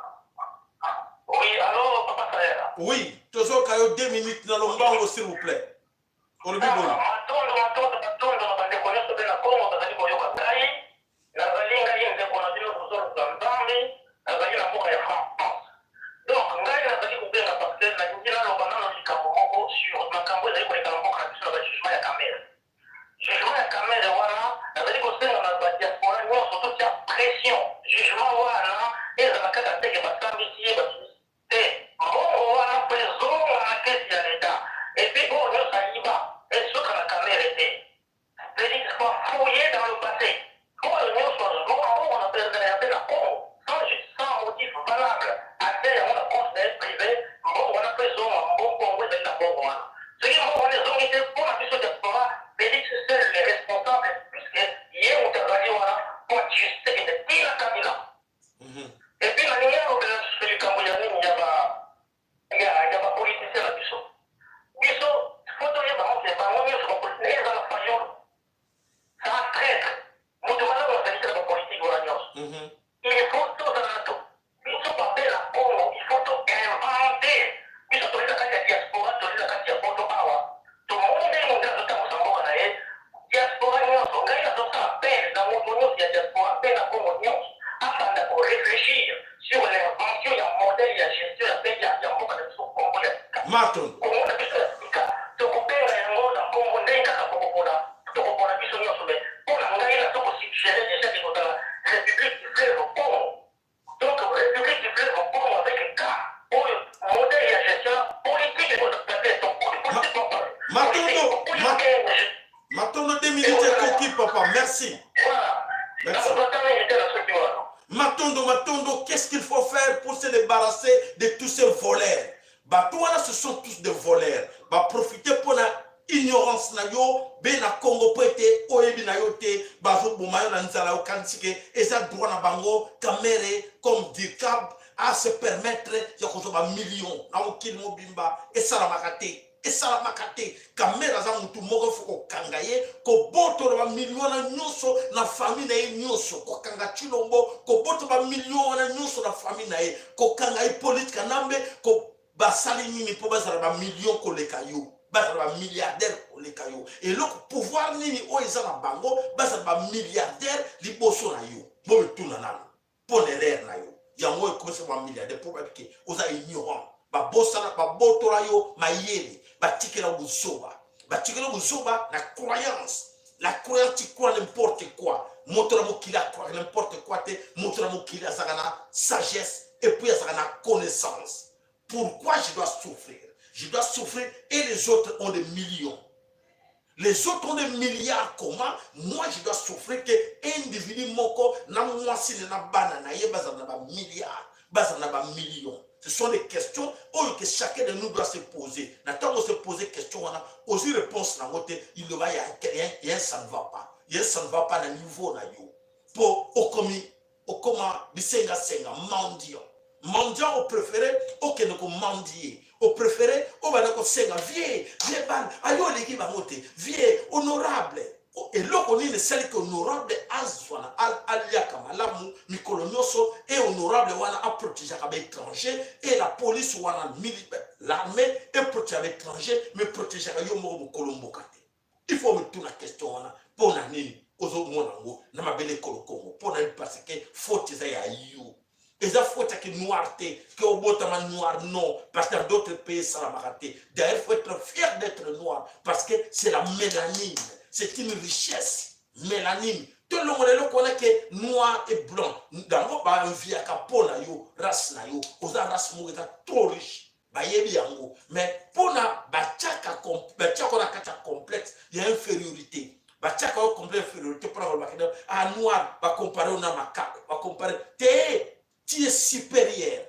Oui, allô, papa Saera. Oui, toujours qu'il y a 2 minutes dans le banc, s'il vous plaît. On le dit bon. Matondo, bandeko, nyoso bena Congo, bazali koyoka ngai. Nazali ngai ndeko na bino kozolo za Nzambe, nazali na mboka ya France. Donc, ngai nazali kobenga parce que na njila loba nano likambo moko sur makambo ezali koleka na mboka na biso na bajugement ya Camere. Jugement ya Camere wana nazali kosenga na badiaspora nyonso totia pression. Jugement wana ezala kaka teke basambisi ye basusi te. Mbongo wana mpe ezonga na kesi ya leta. Epuis oyo nyonso ayiba esoka na Camere te. C'est-à-dire qu'il faut fouiller dans le passé. Oyo nyonso mbongo na président na Congo sans motif valable. Ate yango na conseil privé mbongo wana mpe ezonga mbongo ezali na mbongo wana. Soki mbongo wana ezongi te mpona biso diaspora Félix seul les responsables puisque hier on t'a gagné voilà pour ajuster et de dire la Kabila. Et puis la lumière au delà de du Cambodge il y a pas politicien là biso. Biso photo ya ba on pas moi je comprends les dans la faillon. Ça traître. Moi je vois la politique la politique voilà nyos. Il faut tout dans la tout. Biso pas la Congo, il faut tout inventer. Biso to la kati ya diaspora, to la kati ya photo awa. To monde mon gars to mosamba na ye. Diaspora nyonso ngai nazosala peine na moto nyonso ya diaspora mpe na Congo nyonso afin de réfléchir sur l'invention ya modèle ya gestion ya pays ya mboka na biso Congo ya sika. Congo na biso ya sika tokobenga yango na Congo ndenge kaka tokopona biso nyonso me mpona ngai na tokosuggere déjà ekotala république du fleuve Congo. Donc république du fleuve Congo avec cas oyo modèle ya gestion politique ekotapete Matondo 2 minutes et coquille, papa. Merci. Voilà. Merci. Matondo, qu'est-ce qu'il faut faire pour se débarrasser de tous ces voleurs? Toi, ce sont tous des voleurs. Profitez pour la ignorance na yo, ben na Congo prêté, oyebi na yo te, bazo bumayo na nzala o kansike, et ça droit na bango, Camere, comme DIRCAB, à se permettre, ya kozoba millions, na okil mobimba, et ça la makate. Esala makate kamera za mutu moko foko kangaye ko boto ba million na nyonso na famille na ye nyonso ko kanga chilombo ko boto ba million na nyonso na famille na ye ko kangaye politique nambe ko basali nini po bazala ba million koleka yo bazala ba milliardaire koleka yo et le pouvoir nini o eza na bango bazala ba milliardaire liboso na yo bo tuna nano ponerer na yo yango ekomisa ba milliardaire po ba ke oza ignorant ba bosana ba botora yo mayele batikela buzoba na croyance. La croyance, tu crois n'importe quoi. Montre qu'il a croire n'importe quoi. Montre qu'il a la sagesse et puis il a la connaissance. Pourquoi je dois souffrir? Je dois souffrir et les autres ont des millions. Les autres ont des milliards. Comment? Moi, je dois souffrir que individu moko na moi si na banana ye bazana ba milliards, bazana ba millions. Ce sont des questions que chacun de nous doit se poser. Maintenant, on se pose des questions, on a aussi réponse dans notre il y a ça ne va pas. Il y a ça ne va pas dans le niveau na yo. Pour okoma bisenga senga mendiant. Mendiant au préféré aucun ne mendier. Au préféré au banako senga vieux ban ayo leki ba mote vieux honorable. Et là, on est celle qui est honorable azwana aliaka malamu mikolonyoso et honorable wana a protéger à l'étranger et la police wana militaire l'armée est protéger à l'étranger mais protéger à yomo kolombo kate. Il faut me tourner la question wana pour na nini ozo monango na mabele kolokongo pour na parce que faute ça ya you. Et ça faute que noirté que au botama noir non parce que dans d'autres pays ça va rater. D'ailleurs, il faut être fier d'être noir parce que c'est la mélanine. C'est une richesse. Mélanine. Tout le monde connaît que noir et blanc. Dans le bas, un vieux capona yo, race na yo, osa race mo trop riche. Ba yebi yango. Mais pour na bachaka complexe, il y a infériorité. Bachaka complexe infériorité pour la à noir, va comparer au macaque, va comparer. Tu es supérieur.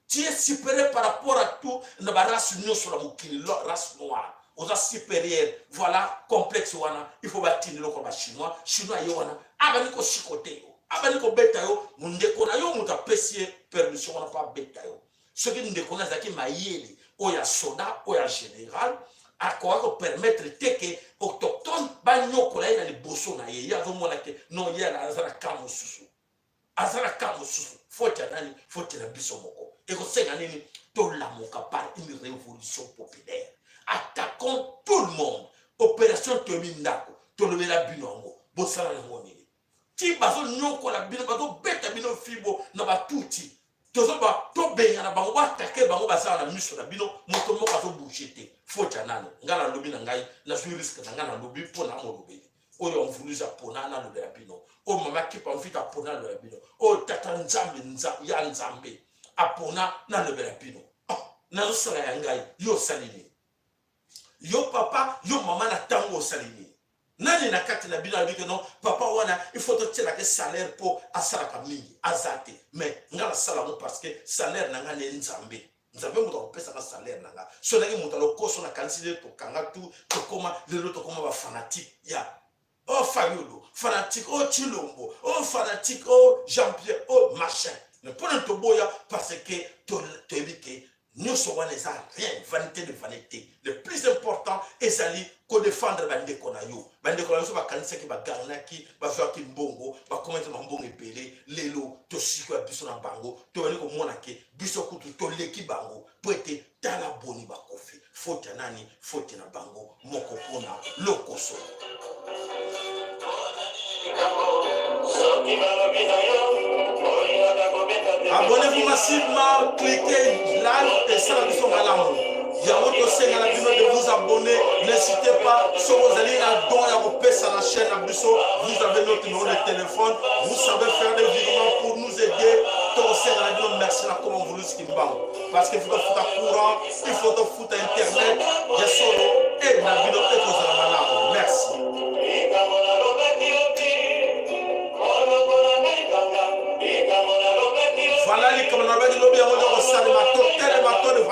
Tu es supérieur par rapport à tout. Na race nyo sur la mukili, race noire. Aux supérieurs, voilà, complexe wana, il faut bâtir le comme chinois, chinois yowana, abaniko chikote yo, abaniko beta yo, mundeko na yo muta pesier permission wana pas beta yo. Ce qui nous déconne c'est que maïeli, oya soda, oya général, à quoi permettre que autochtone banyo kola na les bosso na ye, ya zomo na ke non ya na azara kamo susu. Azara kamo susu, faut ya nani, faut ya biso moko. Et ko senga nini to la moka par une révolution populaire. Attaquons tout le monde. Opération Tomindako. Tolome la binongo. Bosala na monini. Ti bazo nyoko la bino bazo beta bino fibo na batuti. Tozo ba to benga na bango attaquer bango basala na miso na bino moto moko bazo bouchete. Fota nano. Ngala lobi na ngai na su risque na ngana lobi pona mo lobi. Oyo mvuluza pona na lobi la bino. O mama ki pa mfita pona lobi la bino. O tata nzambe ya nzambe. Apona na lobi la bino. Na zo sala ya ngai yo salini. Yo papa, yo maman na tango salini. Nani na kati na bino abike non, papa wana, il faut te tirer que salaire pour asala kamini, azate. Mais ngala sala mo parce que salaire na ngane nzambe. Nzambe mo to pesa ka salaire na nga. So na ki mo to lo koso na kanisi to kanga tu, to koma lelo to koma ba fanatique ya. Oh Fayolo, fanatique, oh Chilombo, oh fanatique, oh Jean-Pierre, oh machin. Ne prenons to boya parce que to ebike nous sommes rien, vanité de vanité. Le plus important est d'aller défendre Bande Konayo. Bande Konayo, c'est kanisa qui va gagner, qui va faire qui mbongo, va commencer à mbongo epelé, lelo, to siko biso na bango, to wali ko monake, biso kutu to leki bango, pour être dans la boni ba kofi. Faut nani, faut na bango, moko pona, lokoso. Abonnez-vous massivement, cliquez like et ça nous sommes à l'amour. Il y a votre scène à la vidéo de vous abonner. N'hésitez pas, si vous allez à don et à repérer à la chaîne Abisso, vous avez notre numéro de téléphone. Vous savez faire des vidéos pour nous aider. Merci à comment vous le parce qu'il faut te foutre à courant, il faut te foutre à internet. Il y a solo et la vidéo est pour merci. Voilà les camarades de l'objet, on a salé ma totale, ma tonne de